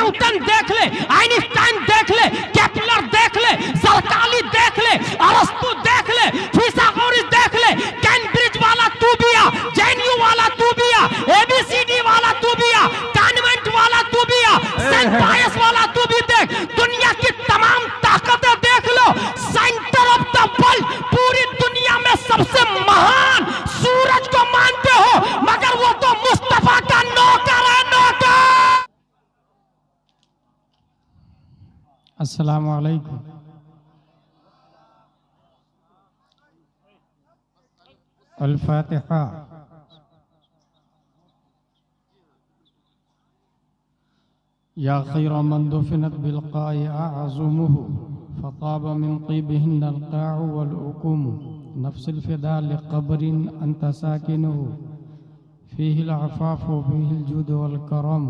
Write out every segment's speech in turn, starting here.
Newton देख ले, Einstein देख ले, केपलर देख ले, सरकाली देख ले, अरस्तु देख ले, फिथागोरस देख ले, कैम्ब्रिज वाला तू भी आ, जेएनयू वाला तू भी आ, एबीसीडी वाला तू भी आ, कॉन्वेंट वाला तू भी आ, सेंट पायस वाला तू भी देख, दुनिया की तमाम ताकतें देख लो, सेंटर ऑफ द वर्ल्ड, पूरी दुनिया में सबसे महान सूरज को मानते हो, मगर वो तो मुस्तफा का नौकर है, नौकर। अस्सलामु अलैकुम। अल-फातिहा। या खैरा मन दुफिनत बिलक़ाइ अअज़मुहु फ़ताब मिन क़ीबिहिन अल-क़ाअु वल-उक़ूमु नफ़्सिल फ़िदा लिक़ब्रिन अंत साकिनुहु फ़ीहिल अफ़ाफ़ु फ़ीहिल जुद वल-करम।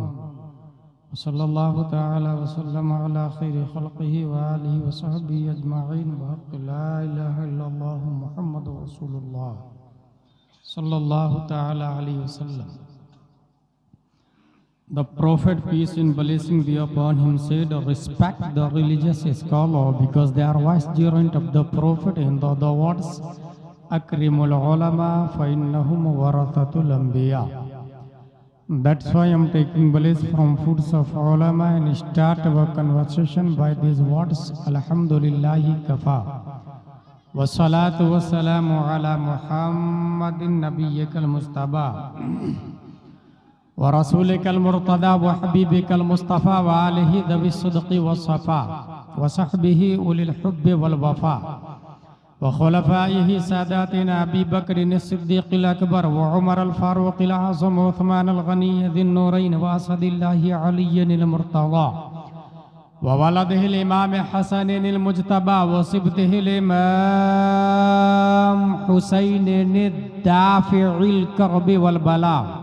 सल्लल्लाहु तआला व सल्लम अला खैरि ख़ल्क़िही व आलिही व सहबिही अजमईन बहक़्क़ि ला इलाहा इल्लल्लाह मुहम्मदुर रसूलुल्लाह सल्लल्लाहु तआला अलैहि वसल्लम। The Prophet, peace and blessing be upon him, said, respect the religious scholar because they are vicegerent of the Prophet. In the other words, akrimul ulama fa innahum warathatul anbiya. That's why I'm taking bliss from foods of ulama and start our conversation by these words, Alhamdulillahi kafa. Wa salatu wa salamu ala Muhammadin nabiyyikal mustaba. wa rasulikal murtada wa habibikal mustafa wa alihi dhawi sidqi wa safa wa sahbihi ulil hubbi wal wafa wa khulafaihi sadatina Abi Bakrin as-Siddiqil Akbar wa Umar al-Faruqil Azam wa Uthman al-Ghani dhin nurayn wa asadillahi Aliyyin al-Murtada wa waladihi al-Imam Hasanin al-Mujtaba wa sibtihi al-Imam Husainin ad-Dafi'il karbi wal bala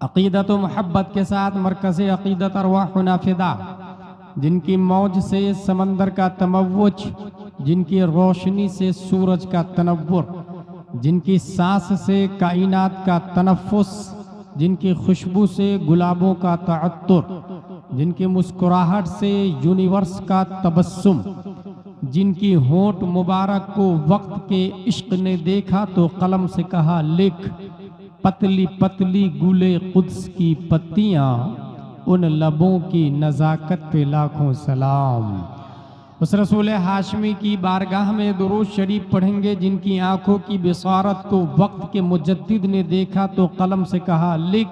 अक़ीदत मोहब्बत के साथ मरकज़ अक़ीदत अरवाहुना फ़िदा, जिनकी मौज से समंदर का तमव्वुज, जिनकी रोशनी से सूरज का तनव्वुर, जिनकी सांस से कायनात का तनफ़्फ़ुस, जिनकी खुशबू से गुलाबों का तअत्तुर, जिनकी मुस्कुराहट से यूनिवर्स का तबस्सुम, जिनकी होंठ मुबारक को वक्त के इश्क ने देखा तो कलम से कहा लिख, पतली पतली गुले कुद्स की पत्तियां, उन लबों की नज़ाकत पे लाखों सलाम। उस रसूल हाशमी की बारगाह में दुरूद शरीफ पढ़ेंगे, जिनकी आंखों की बिसारत को वक्त के मुजद्दिद ने देखा तो कलम से कहा लिख,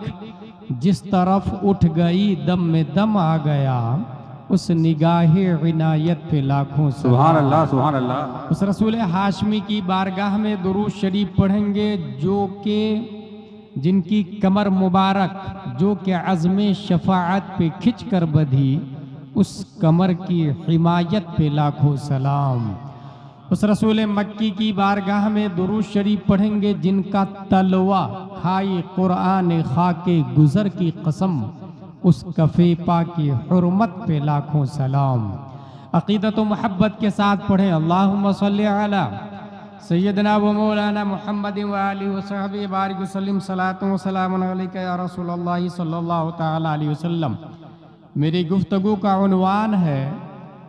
जिस तरफ उठ गई दम में दम आ गया, उस निगाहे इनायत पे लाखों सुभान अल्लाह सुभान अल्लाह। उस रसूल हाशमी की बारगाह में दुरूद शरीफ पढ़ेंगे, जो के जिनकी कमर मुबारक जो के अज़्म शफाअत पे खिंच कर बधी, उस कमर की हिमायत पे लाखों सलाम। उस रसूल मक्की की बारगाह में दुरूद शरीफ पढ़ेंगे, जिनका तलवा खाई कुरान खाके गुजर की कसम, उस कफ़े पा की हुर्मत पे लाखों सलाम। अक़ीदत मोहब्बत के साथ पढ़ें, अल्लाहुम्मा सल्ली अला सय्यदना व मौलाना मुहम्मद व आलिहि व सहबिहि बारिक व सल्लिम सलातु व सलामुन अलैका या रसूलल्लाह सल्लल्लाहु तआला अलैहि वसल्लम। मेरी गुफ्तगू का उन्वान है,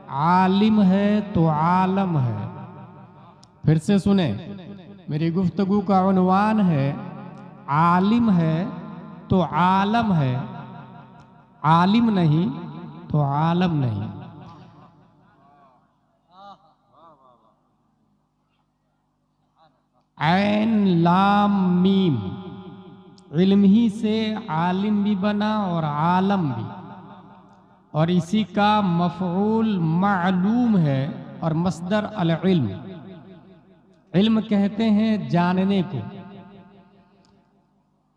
आलिम है तो आलम है। फिर से सुने, मेरी गुफ्तगू का उन्वान है, आलिम है तो आलम है, आलिम नहीं तो आलम नहीं। ऐन लाम मीम, इल्म ही से आलिम भी बना और आलम भी, और इसी का मफ़ऊल मालूम है और मस्दर अल इल्म। इल्म कहते हैं जानने को।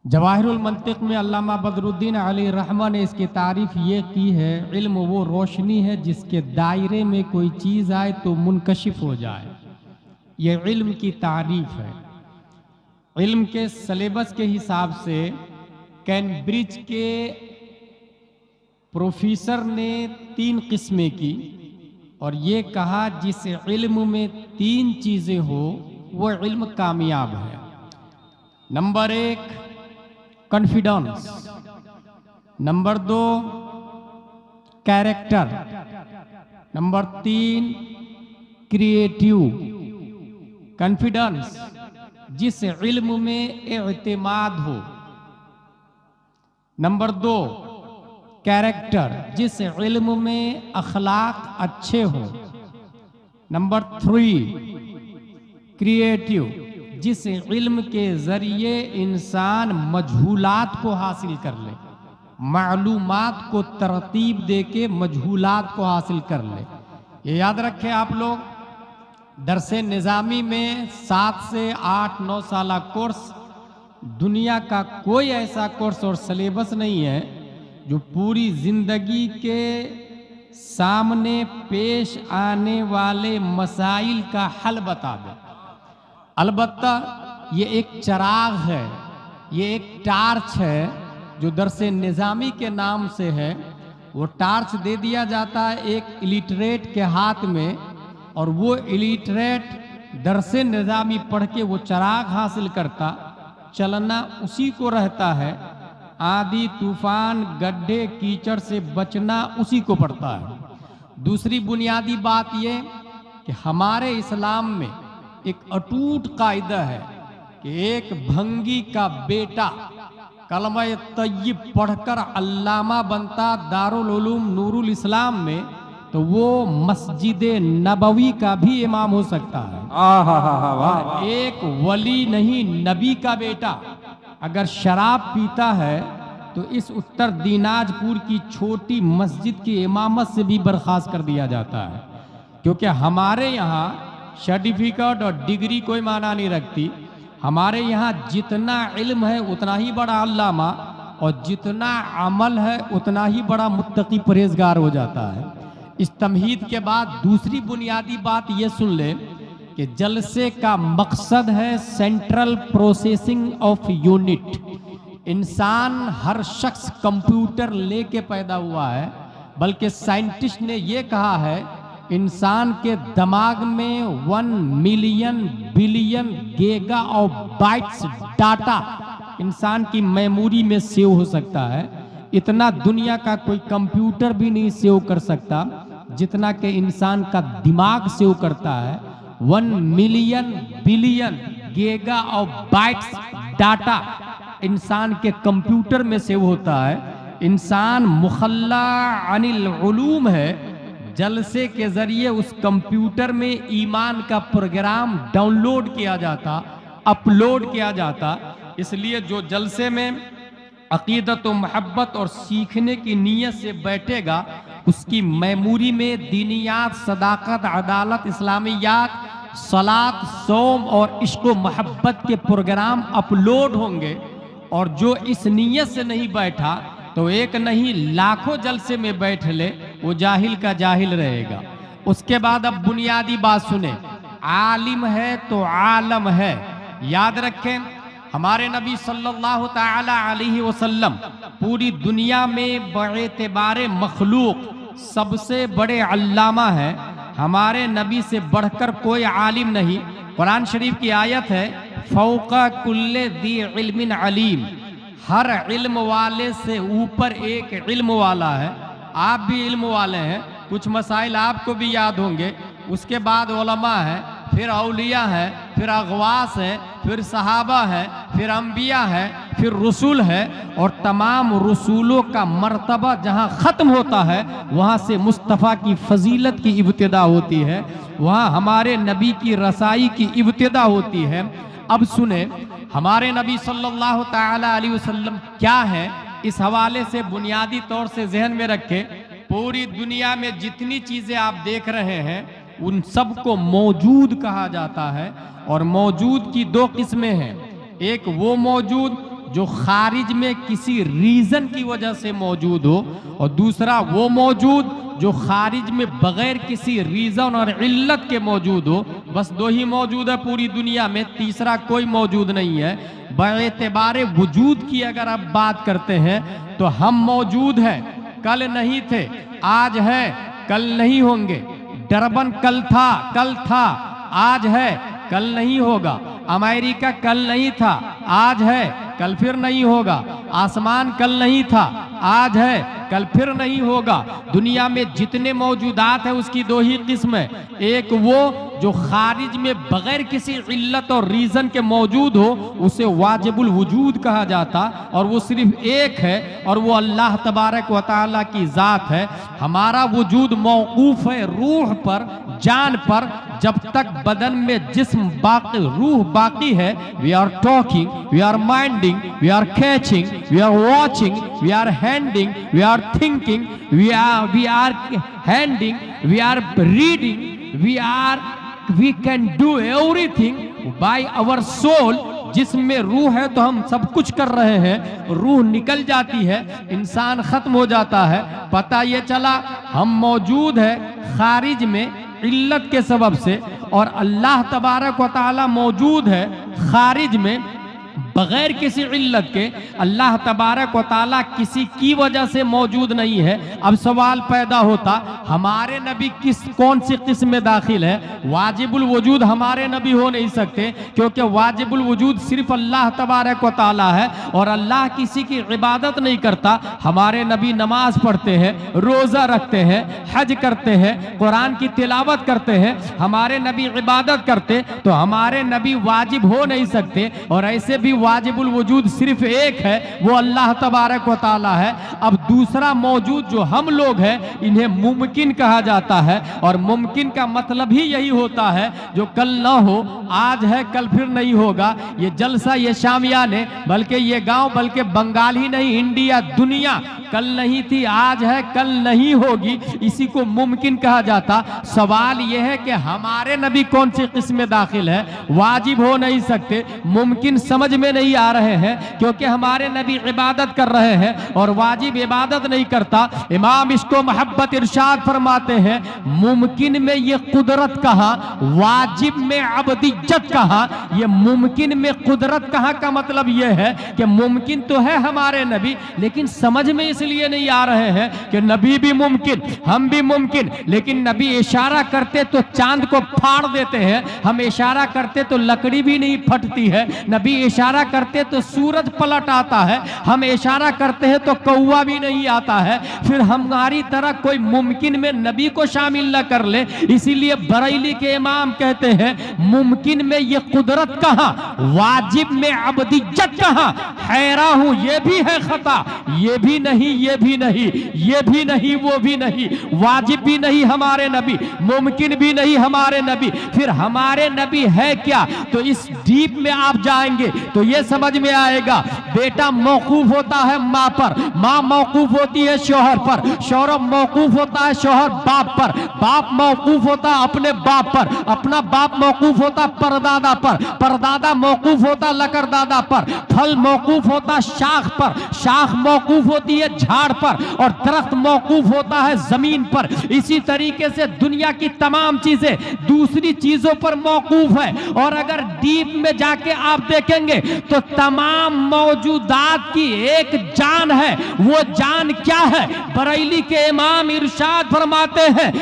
जवाहिरुल मंतिक में अल्लामा बदरुद्दीन अली रहमा ने इसकी तारीफ ये की है, इल्म वो रोशनी है जिसके दायरे में कोई चीज़ आए तो मुनकशिफ हो जाए। ये इल्म की तारीफ है। इल्म के सिलेबस के हिसाब से कैम्ब्रिज के प्रोफेसर ने 3 किस्में की और ये कहा जिस इल्म में 3 चीज़ें हो वो इल्म कामयाब है। Number 1 confidence, number 2 character, number 3 creative. Confidence जिस इल्म में एतमाद हो। नंबर 2 कैरेक्टर जिस इल्म में अखलाक अच्छे हो। नंबर 3 क्रिएटिव जिस इल्म के जरिए इंसान मजहूलात को हासिल कर ले, मालूमात को तरतीब दे के मजहूलात को हासिल कर ले। ये याद रखें आप लोग, दरसे निज़ामी में 7 से 8-9 साल कोर्स, दुनिया का कोई ऐसा कोर्स और सिलेबस नहीं है जो पूरी जिंदगी के सामने पेश आने वाले मसाइल का हल बता दे। अलबत्ता ये एक चिराग है, ये एक टार्च है जो दरसे निज़ामी के नाम से है। वो टार्च दे दिया जाता है एक इलिटरेट के हाथ में और वो इलिटरेट दरसे निज़ामी पढ़ के वो चिराग हासिल करता, चलना उसी को रहता है। आंधी तूफान गड्ढे कीचड़ से बचना उसी को पड़ता है। दूसरी बुनियादी बात ये कि हमारे इस्लाम में एक अटूट कायदा है कि एक भंगी का बेटा कलमा तय्यब पढ़कर अल्लामा बनता दारुल उलूम नूरुल इस्लाम में, तो वो मस्जिद नबवी का भी इमाम हो सकता है। एक वली नहीं, नबी का बेटा अगर शराब पीता है तो इस उत्तर दीनाजपुर की छोटी मस्जिद की इमामत से भी बर्खास्त कर दिया जाता है, क्योंकि हमारे यहाँ सर्टिफिकेट और डिग्री कोई माना नहीं रखती। हमारे यहाँ जितना इल्म है उतना ही बड़ा अल्लामा और जितना अमल है उतना ही बड़ा मुत्तकी परहेजगार हो जाता है। इस तमहीद के बाद दूसरी बुनियादी बात ये सुन ले कि जलसे का मकसद है सेंट्रल प्रोसेसिंग ऑफ यूनिट। इंसान हर शख्स कंप्यूटर लेके पैदा हुआ है, बल्कि साइंटिस्ट ने ये कहा है इंसान के दिमाग में 1 मिलियन बिलियन गीगा और बाइट्स डाटा इंसान की मेमोरी में सेव हो सकता है। इतना दुनिया का कोई कंप्यूटर भी नहीं सेव कर सकता जितना कि इंसान का दिमाग सेव करता है। 1 मिलियन बिलियन गीगा और बाइट्स डाटा इंसान के कंप्यूटर में सेव होता है। इंसान मुखल्ला अनिल उलूम है। जलसे के जरिए उस कंप्यूटर में ईमान का प्रोग्राम डाउनलोड किया जाता, अपलोड किया जाता। इसलिए जो जलसे में अकीदत व मोहब्बत और सीखने की नीयत से बैठेगा उसकी मेमोरी में दीनियात, सदाकत, अदालत, इस्लामियात, सलात, सौम और इश्क व मोहब्बत के प्रोग्राम अपलोड होंगे। और जो इस नीयत से नहीं बैठा तो एक नहीं लाखों जलसे में बैठ ले, वो जाहिल का जाहिल रहेगा। उसके बाद अब बुनियादी बात सुने, आलिम है तो आलम है। याद रखें हमारे नबी सल्लल्लाहु ताला अलैहि वसल्लम पूरी दुनिया में बएतबारे मखलूक सबसे बड़े अल्लामा है। हमारे नबी से बढ़कर कोई आलिम नहीं। कुरान शरीफ की आयत है फौका कुल्ले दी इल्मिन अलीम, हर इल्म वाले से ऊपर एक इल्म वाला है। आप भी इल्म वाले हैं, कुछ मसाइल आपको भी याद होंगे। उसके बाद उलमा है, फिर औलिया है, फिर अगवास है, फिर सहाबा है, फिर अंबिया है, फिर रसूल है। और तमाम रसूलों का मर्तबा जहाँ ख़त्म होता है वहाँ से मुस्तफ़ा की फजीलत की इब्तिदा होती है, वहाँ हमारे नबी की रसाई की इब्तिदा होती है। अब सुने हमारे नबी सल्लल्लाहु ताला अलैहि वसल्लम क्या है, इस हवाले से बुनियादी तौर से जहन में रखें। पूरी दुनिया में जितनी चीज़ें आप देख रहे हैं उन सबको मौजूद कहा जाता है। और मौजूद की दो किस्में हैं, एक वो मौजूद जो खारिज में किसी रीजन की वजह से मौजूद हो, और दूसरा वो मौजूद जो खारिज में बगैर किसी रीजन और इल्लत के मौजूद हो। बस दो ही मौजूद है पूरी दुनिया में, तीसरा कोई मौजूद नहीं है। बेएतबारे वजूद की अगर आप बात करते हैं तो हम मौजूद हैं, कल नहीं थे, आज है, कल नहीं होंगे। डरबन कल था, आज है, कल नहीं होगा। अमेरिका कल नहीं था, आज है, कल फिर नहीं होगा। आसमान कल नहीं था, आज है, कल फिर नहीं होगा। दुनिया में जितने मौजूदात हैं उसकी दो ही किस्म है, एक वो जो खारिज में बगैर किसी इल्लत और रीजन के मौजूद हो, उसे वाजिबुल वजूद कहा जाता, और वो सिर्फ एक है, और वो अल्लाह तबारक व तआला की जात है। हमारा वजूद मौकूफ है रूह पर, जान पर। जब तक बदन में जिस्म बाकी, रूह बाकी है, we are talking, we are minding, we are catching, we are watching, we are handing, we are thinking, we are handing, we are reading, we can do everything by our soul. जिसमें रूह है तो हम सब कुछ कर रहे हैं, रूह निकल जाती है, इंसान खत्म हो जाता है, पता ये चला हम मौजूद है खारिज में इल्लत के सबब से, और अल्लाह तबारक व तआला मौजूद है खारिज में बगैर किसी इल्लत के। अल्लाह तबारक व तआला किसी की वजह से मौजूद नहीं है। अब सवाल पैदा होता, हमारे नबी कौन सी किस्म में दाखिल है? वाजिबुल वजूद हमारे नबी हो नहीं सकते, क्योंकि वाजिबुल वजूद सिर्फ अल्लाह तबारक व तआला है, और अल्लाह किसी की इबादत नहीं करता। हमारे नबी नमाज पढ़ते हैं, रोज़ा रखते हैं, हज करते हैं, कुरान की तिलावत करते हैं। हमारे नबी इबादत करते तो हमारे नबी वाजिब हो नहीं सकते। और ऐसे भी वाजिबुल वजूद सिर्फ एक है, वो अल्लाह तबारक व तआला है। अब दूसरा मौजूद जो हम लोग हैं, इन्हें मुमकिन कहा जाता है, और मुमकिन का मतलब ही यही होता है जो कल ना हो, आज है, कल फिर नहीं होगा। ये जलसा, ये शामियाने, बल्कि ये गांव, बल्कि बंगाल ही नहीं, इंडिया, दुनिया कल नहीं थी, आज है, कल नहीं होगी, इसी को मुमकिन कहा जाता। सवाल यह है कि हमारे नबी कौन सी किस्म में दाखिल है? वाजिब हो नहीं सकते, मुमकिन समझ में नहीं आ रहे हैं, क्योंकि हमारे नबी इबादत कर रहे हैं और वाजिब इबादत नहीं करता। इमाम इसको मोहब्बत इरशाद फरमाते हैं, मुमकिन में ये कुदरत कहाँ, वाजिब में अबदियत कहाँ। ये मुमकिन में कुदरत कहाँ का मतलब ये है कि मुमकिन तो है हमारे नबी, लेकिन समझ में इसलिए नहीं आ रहे हैं कि नबी भी मुमकिन, हम भी मुमकिन। लेकिन नबी इशारा करते तो चांद को फाड़ देते हैं, हम इशारा करते तो लकड़ी भी नहीं फटती है। नबी इशारा करते तो सूरज पलट आता है, हम इशारा करते हैं तो कौवा भी नहीं आता है। फिर हमारी तरह कोई मुमकिन में नबी को शामिल न कर ले। इसीलिए बरेली के इमाम कहते हैं, मुमकिन में ये कुदरत कहाँ, वाजिब में अबदियत कहाँ। हैरा हूं, ये भी है खता, ये भी नहीं, ये भी नहीं, ये भी नहीं, वो भी नहीं। वाजिब भी नहीं हमारे नबी, मुमकिन भी नहीं हमारे नबी। फिर हमारे नबी है क्या? तो इस डीप में आप जाएंगे तो ये समझ में आएगा। बेटा मौकूफ होता है माँ पर, माँ मौकूफ होती है शौहर पर, शौहर मौकूफ होता है शौहर बाप पर, बाप मौकूफ होता है अपने बाप पर, अपना बाप मौकूफ होता परदादा पर, परदादा मौकूफ होता लकड़दादा पर, फल मौकूफ होता शाख पर, शाख मौकूफ होती है झाड़ पर, और दरख्त मौकूफ होता है जमीन पर। इसी तरीके से दुनिया की तमाम चीजें दूसरी चीजों पर मौकूफ है। और अगर डीप में जाके आप देखेंगे तो तमाम मौजूदात की एक जान है। वो जान क्या है? बरेली के इमाम इरशाद फरमाते हैं,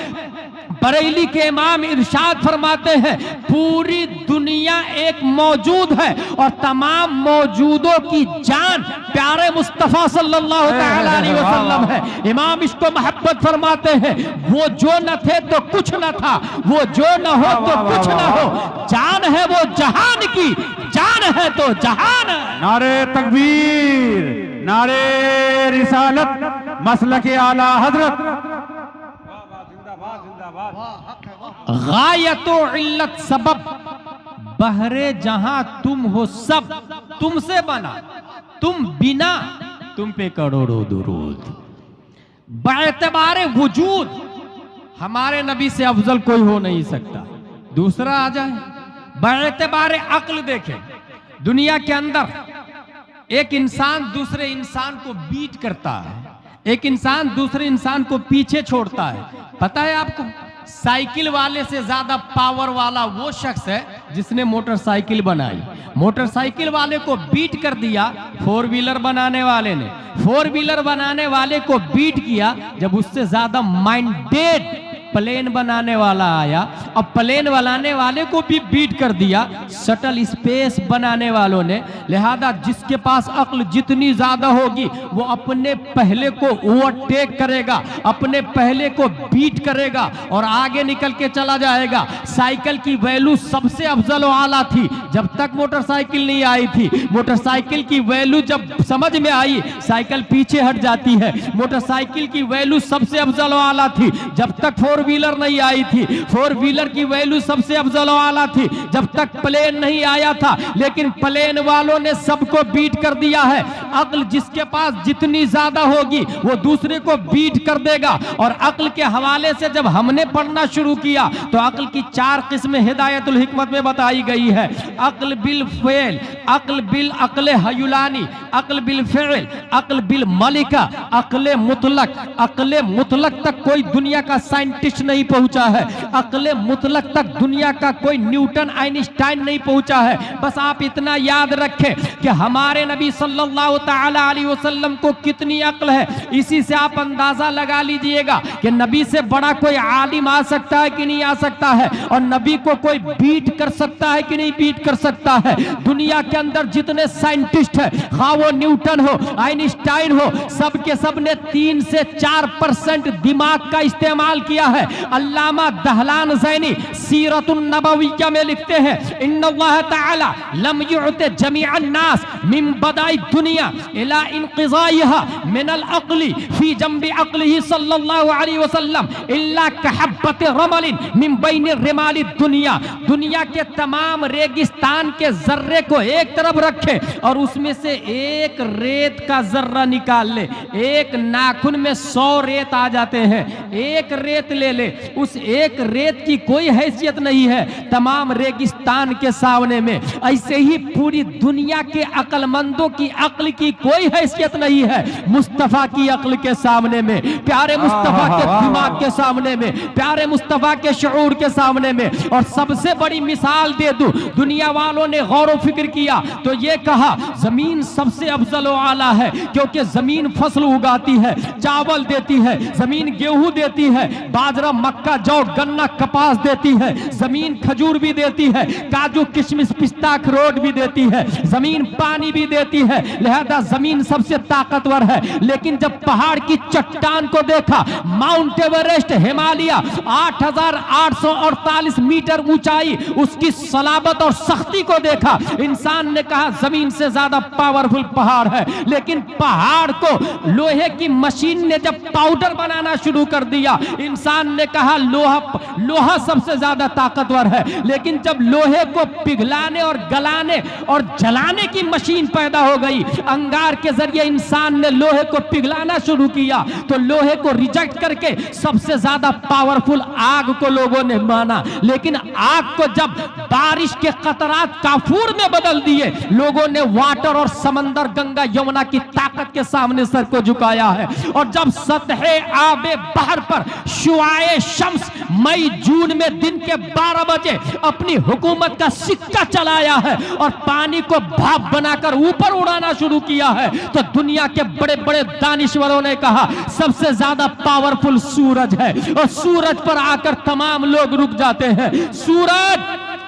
बरेली के इमाम इरशाद फरमाते हैं, पूरी दुनिया एक मौजूद है और तमाम मौजूदों की जान प्यारे मुस्तफा सल्लल्लाहु अलैहि वसल्लम है। इमाम इसको मोहब्बत फरमाते हैं, वो जो न थे तो कुछ न था, वो जो न हो तो कुछ न हो। जान है वो जहान की, जान है तो जहान है। नारे तकबीर, नारे रिसालत, मसलके आला हजरत। गायतो इल्लत सबब, बहरे जहां तुम हो सब तुमसे बना, तुम बिना तुम पे करोड़ों दुरूद। बाएतबारे वजूद हमारे नबी से अफजल कोई हो नहीं सकता। दूसरा आ जाए बेएतबारे अक्ल देखें, दुनिया के अंदर एक इंसान दूसरे इंसान को बीट करता है, एक इंसान दूसरे इंसान को पीछे छोड़ता है। पता है आपको, साइकिल वाले से ज्यादा पावर वाला वो शख्स है जिसने मोटरसाइकिल बनाई। मोटरसाइकिल वाले को बीट कर दिया फोर व्हीलर बनाने वाले ने, फोर व्हीलर बनाने वाले को बीट किया जब उससे ज्यादा माइंडेड प्लेन बनाने वाला आया, अब प्लेन बनाने वाले को भी बीट कर दिया शटल स्पेस बनाने वालों ने। लिहाजा जिसके पास अक्ल जितनी ज्यादा होगी वो अपने पहले को ओवरटेक करेगा, अपने पहले को बीट करेगा और आगे निकल के चला जाएगा। साइकिल की वैल्यू सबसे अफजल आला थी जब तक मोटरसाइकिल नहीं आई थी। मोटरसाइकिल की वैल्यू जब समझ में आई साइकिल पीछे हट जाती है। मोटरसाइकिल की वैल्यू सबसे अफजल आला थी जब तक फोर व्हीलर नहीं आई थी। फोर व्हीलर की वैल्यू सबसे अफजल आला थी जब तक प्लेन नहीं आया था, लेकिन प्लेन वालों ने सबको बीट कर दिया है। अक्ल जिसके पास जितनी ज्यादा होगी वो दूसरे को बीट कर देगा। और अक्ल के हवाले से जब हमने पढ़ना शुरू किया तो अक्ल की 4 किस्में हिदायतुल हिकमत में बताई गई है। अक्ल बिल फेल, अक्ल बिल अक्ल हयुलानी, अक्ल बिल फेल, अक्ल बिल मलिका, अक्ल मुतलक। अक्ल मुतलक तक कोई दुनिया का साइंटिस्ट नहीं पहुंचा है, अक्ल मुतलक तक दुनिया का कोई न्यूटन आइंस्टाइन नहीं पहुंचा है। बस आप इतना याद रखें कि हमारे नबी सल्लल्लाहु तआला अलैहि वसल्लम को कितनी अक्ल है, इसी से आप अंदाजा लगा लीजिएगा कि नबी से बड़ा कोई आलिम आ सकता है कि नहीं आ सकता है, और नबी को कोई बीट कर सकता है कि नहीं बीट कर सकता है। दुनिया के अंदर जितने साइंटिस्ट है, खा वो न्यूटन हो आइंस्टाइन हो, सबके सब ने 3 से 4% दिमाग का इस्तेमाल किया है। अल्लामा दहलान ज़ैनी सीरतुन नबविय्या में लिखते हैं, इन्नल्लाह तआला लम युअति जमीअन नास मिन बदाई दुनिया इला इनक़िज़ाइहा मिनल अक़ली फी जंबि अक़लिही सल्लल्लाहु अलैहि वसल्लम इल्ला कहब्बति रमलिन मिन बैनि रिमालि दुनिया। दुनिया के तमाम रेगिस्तान के जर्रे को एक तरफ रखे और उसमें से एक रेत का जर्रा निकाल ले, एक नाखून में 100 रेत आ जाते हैं, एक रेत ले ले, उस एक रेत की कोई हैसियत नहीं है तमाम रेगिस्तान के सामने में। ऐसे ही पूरी दुनिया के अक्लमंदों की अक्ल की कोई हैसियत नहीं है मुस्तफा की अक्ल के सामने में, प्यारे मुस्तफा के दिमाग के सामने में, प्यारे मुस्तफा के शऊर के सामने में। और सबसे बड़ी मिसाल दे दूं, दुनिया वालों ने गौर व फिक्र किया तो ये कहा जमीन सबसे अफजल व आला है क्योंकि जमीन फसल उगाती है, चावल देती है, जमीन गेहूं देती है, बाजरा मक्का जौ गन्ना कपास देती है, जमीन खजूर भी देती है, काजू किशमिश पिस्ता अखरोट भी देती है, जमीन पानी भी देती है। लिहाजा जमीन सबसे ताकतवर है। लेकिन जब पहाड़ की चट्टान को देखा, माउंट एवरेस्ट हिमालय 8848 मीटर ऊंचाई, उसकी सलाबत और सख्ती को देखा, इंसान ने कहा जमीन से ज्यादा पावरफुल पहाड़ है। लेकिन पहाड़ को लोहे की मशीन ने जब पाउडर बनाना शुरू कर दिया, इंसान ने कहा लोहा सबसे ज्यादा ताकतवर है। लेकिन जब लोहे को पिघलाने और गलाने और जलाने की मशीन पैदा हो गई, अंगार के जरिए इंसान ने लोहे को पिघलाना शुरू किया, तो लोहे को रिजेक्ट करके सबसे ज्यादा पावरफुल आग को लोगों ने माना। लेकिन आग को जब बारिश के कतरात काफूर में बदल दिए, लोगों ने वाटर और समंदर गंगा यमुना की ताकत के सामने सर को झुकाया है। और जब सतहे आबे बहर पर शुआए शम्स मई जून में दिन के 12 बजे अपनी हुकूमत का सिक्का चलाया है और पानी को भाप बनाकर ऊपर उड़ाना शुरू किया है, तो दुनिया के बड़े बड़े दानिश्वरों ने कहा सबसे ज्यादा पावरफुल सूरज है। और सूरज पर आकर तमाम लोग रुक जाते हैं। सूरज,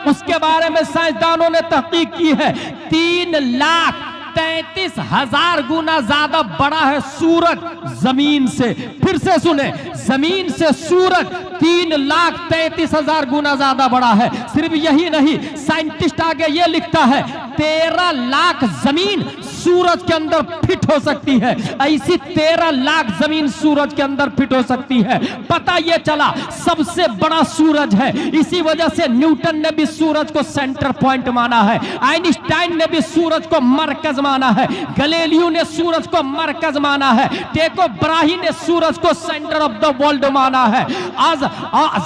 उसके बारे में साइंसदानों ने तहकीक की है, 3,33,000 गुना ज्यादा बड़ा है सूरज जमीन से। फिर से सुने, जमीन से सूरज 3,33,000 गुना ज्यादा बड़ा है। सिर्फ यही नहीं, साइंटिस्ट आगे ये लिखता है 13 लाख जमीन सूरज के अंदर फिट हो सकती है, ऐसी 13 लाख जमीन सूरज के अंदर फिट हो सकती है। पता ये चला सबसे बड़ा सूरज है, इसी वजह से न्यूटन ने भी सूरज को सेंटर पॉइंट माना है, आइंस्टाइन ने भी सूरज को मरकज माना है, गैलीलियो ने सूरज को मरकज माना है, टेको ब्राही ने सूरज को सेंटर ऑफ द वर्ल्ड माना है, आज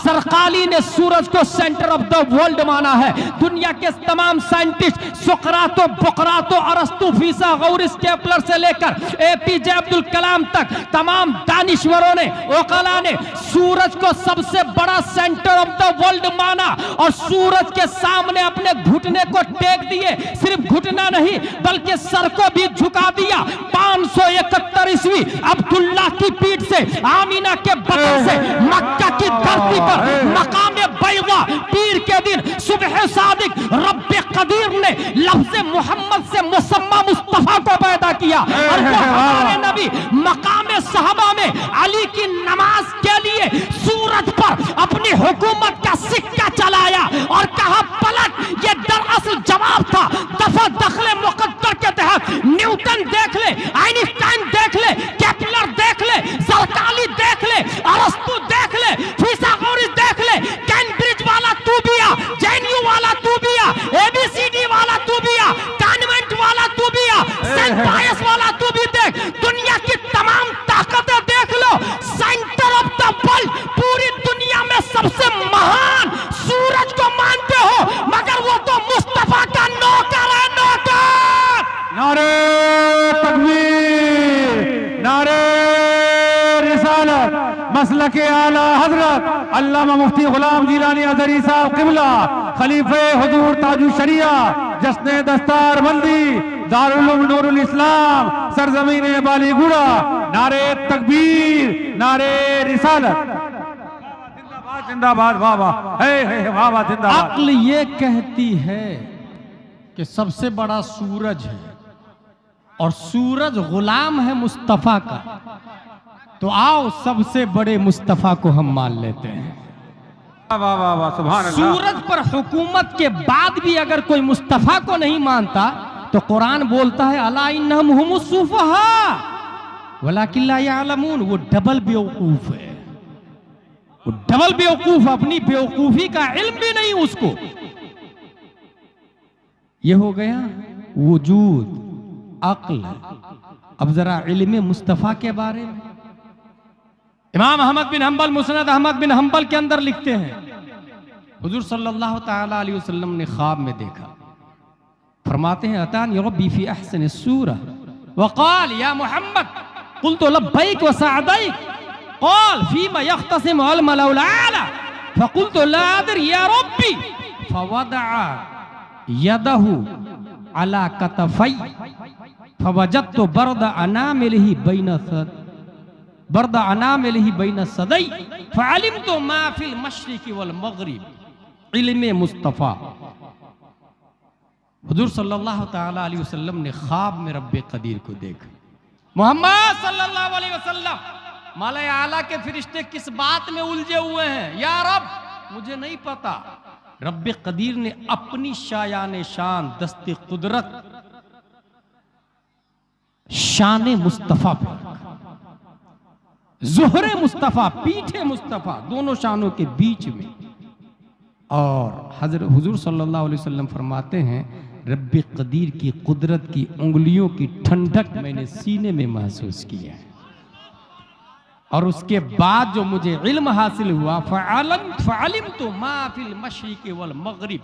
ज़रक़ाली ने सूरज को सेंटर ऑफ द वर्ल्ड माना है। दुनिया के तमाम साइंटिस्ट सुकरातो, बुकरातो, अरस्तु, फीसा, गौरिस, केपलर से लेकर एपीजे अब्दुल कलाम तक तमाम दानिश्वरों ने, ओकला ने सूरज को सबसे बड़ा सेंटर ऑफ द वर्ल्ड माना और सूरज के सामने अपने घुटने को टेक दिए। सिर्फ घुटना नहीं बल्कि सर को भी झुका दिया। 571 ईस्वी अब्दुल्ला की पीठ से, आमीना के बदन से, मक्का की धरती पर मकामे बैदा पीर के दिन सुबह सादिक रब्बे कदीर ने लफ्ज़ मोहम्मद से मुसम्मा मुस्तफा को पैदा किया और वो हमारे नबी मकामे सहबा में अली की नमाज के लिए सूरज पर अपनी हुकूमत का सिक्का चलाया और कहा पलट। ये दरअसल जवाब था दफा दखले मुकद्दर के तहत। न्यूटन देख ले, आइंस्टाइन देख ले, केपलर देख ले, ज़रक़ाली देख ले, अरस्तु देख ले, फिसागोरस देख ले, कैम्ब्रिज वाला तू भी आ, जेएनयू वाला तू भी आ, एबीसीडी वाला तू भी आ, कॉन्वेंट वाला तू भी आ, सेंट पायस वाला तू भी देख। दुनिया की तमाम ताकतें देख लो, सेंटर ऑफ द वर्ल्ड पूरी दुनिया में सबसे महान सूरज को मानते हो, मगर वो तो मुस्तफा का नौकर है, नौकर। नारे तकबीर, नारे रिसालत, मसलके आला हजरत अल्लामा मुफ्ती गुलाम जिलानी अज़हरी साहब क़िबला, खलीफे हुजूर ताजुश शरिया, जश्न दस्तार बंदी, दारुल उलूम नूरुल इस्लाम, सरजमीन बालीगुड़ा। नारे तकबीर, नारे रिसालत, जिंदाबाद जिंदाबाद, वाह वाह, हे वाह वाह, जिंदाबाद। अक्ल ये कहती है कि सबसे बड़ा सूरज है और सूरज गुलाम है मुस्तफा का, तो आओ सबसे बड़े मुस्तफा को हम मान लेते हैं। वाह वाह वाह, सुभान अल्लाह। सूरज पर हुकूमत के बाद भी अगर कोई मुस्तफा को नहीं मानता तो कुरान बोलता है अला इन्नहुम हुमुस सुफहा वलाकिन ला यअलमून। वो डबल बेवकूफ है, वो डबल बेवकूफ, अपनी बेवकूफी का इल्म भी नहीं उसको। ये हो गया वजूद, अक्ल। अब जरा इल्म मुस्तफा के बारे में इमाम अहमद बिन हंबल मुस्नद अहमद बिन हंबल के अंदर लिखते हैं हुजूर सल्लल्लाहु तआला अलैहि वसल्लम ने ख्वाब में देखा। फरमाते हैं अतानी रब्बी फी अहसन सूरा वक़ाल या मुहम्मद क़ुल्तु लब्बैक व सअदैक क़ाल फीमा यख्तसिमु अल मलाउल आला फ़क़ुल्तु ला अदरी या रब्बी फवदअ यदहु अला कतफै फवजदतु बर्द अनामिलिही बैन सदै फ़अलिमतु मा फिल मशरिक़ि वल मग़रिब। इल्म मुस्तफ़ा। हुजूर सल्लल्लाहु तआला अलैहि वसल्लम ने ख्वाब में रब्बे कदीर को देखा। मोहम्मद सल्लल्लाहु अलैहि वसल्लम माले आला के फरिश्ते किस बात में उलझे हुए हैं? या रब मुझे नहीं पता। रब्बे कदीर ने अपनी शायान शान दस्ते कुदरत शान मुस्तफ़ा पे रखा। ज़ुहरे मुस्तफ़ा, पीठे मुस्तफ़ा, दोनों शानों के बीच में। और हज़रत हुजूर सल्लल्लाहु अलैहि वसल्लम फरमाते हैं रब्बे कदीर की कुदरत की उंगलियों की ठंडक मैंने सीने में महसूस किया है। और उसके बाद जो मुझे इल्म हासिल हुआ फ़अलिमतु मा फिल मशरिक़ि वल मग़रिब,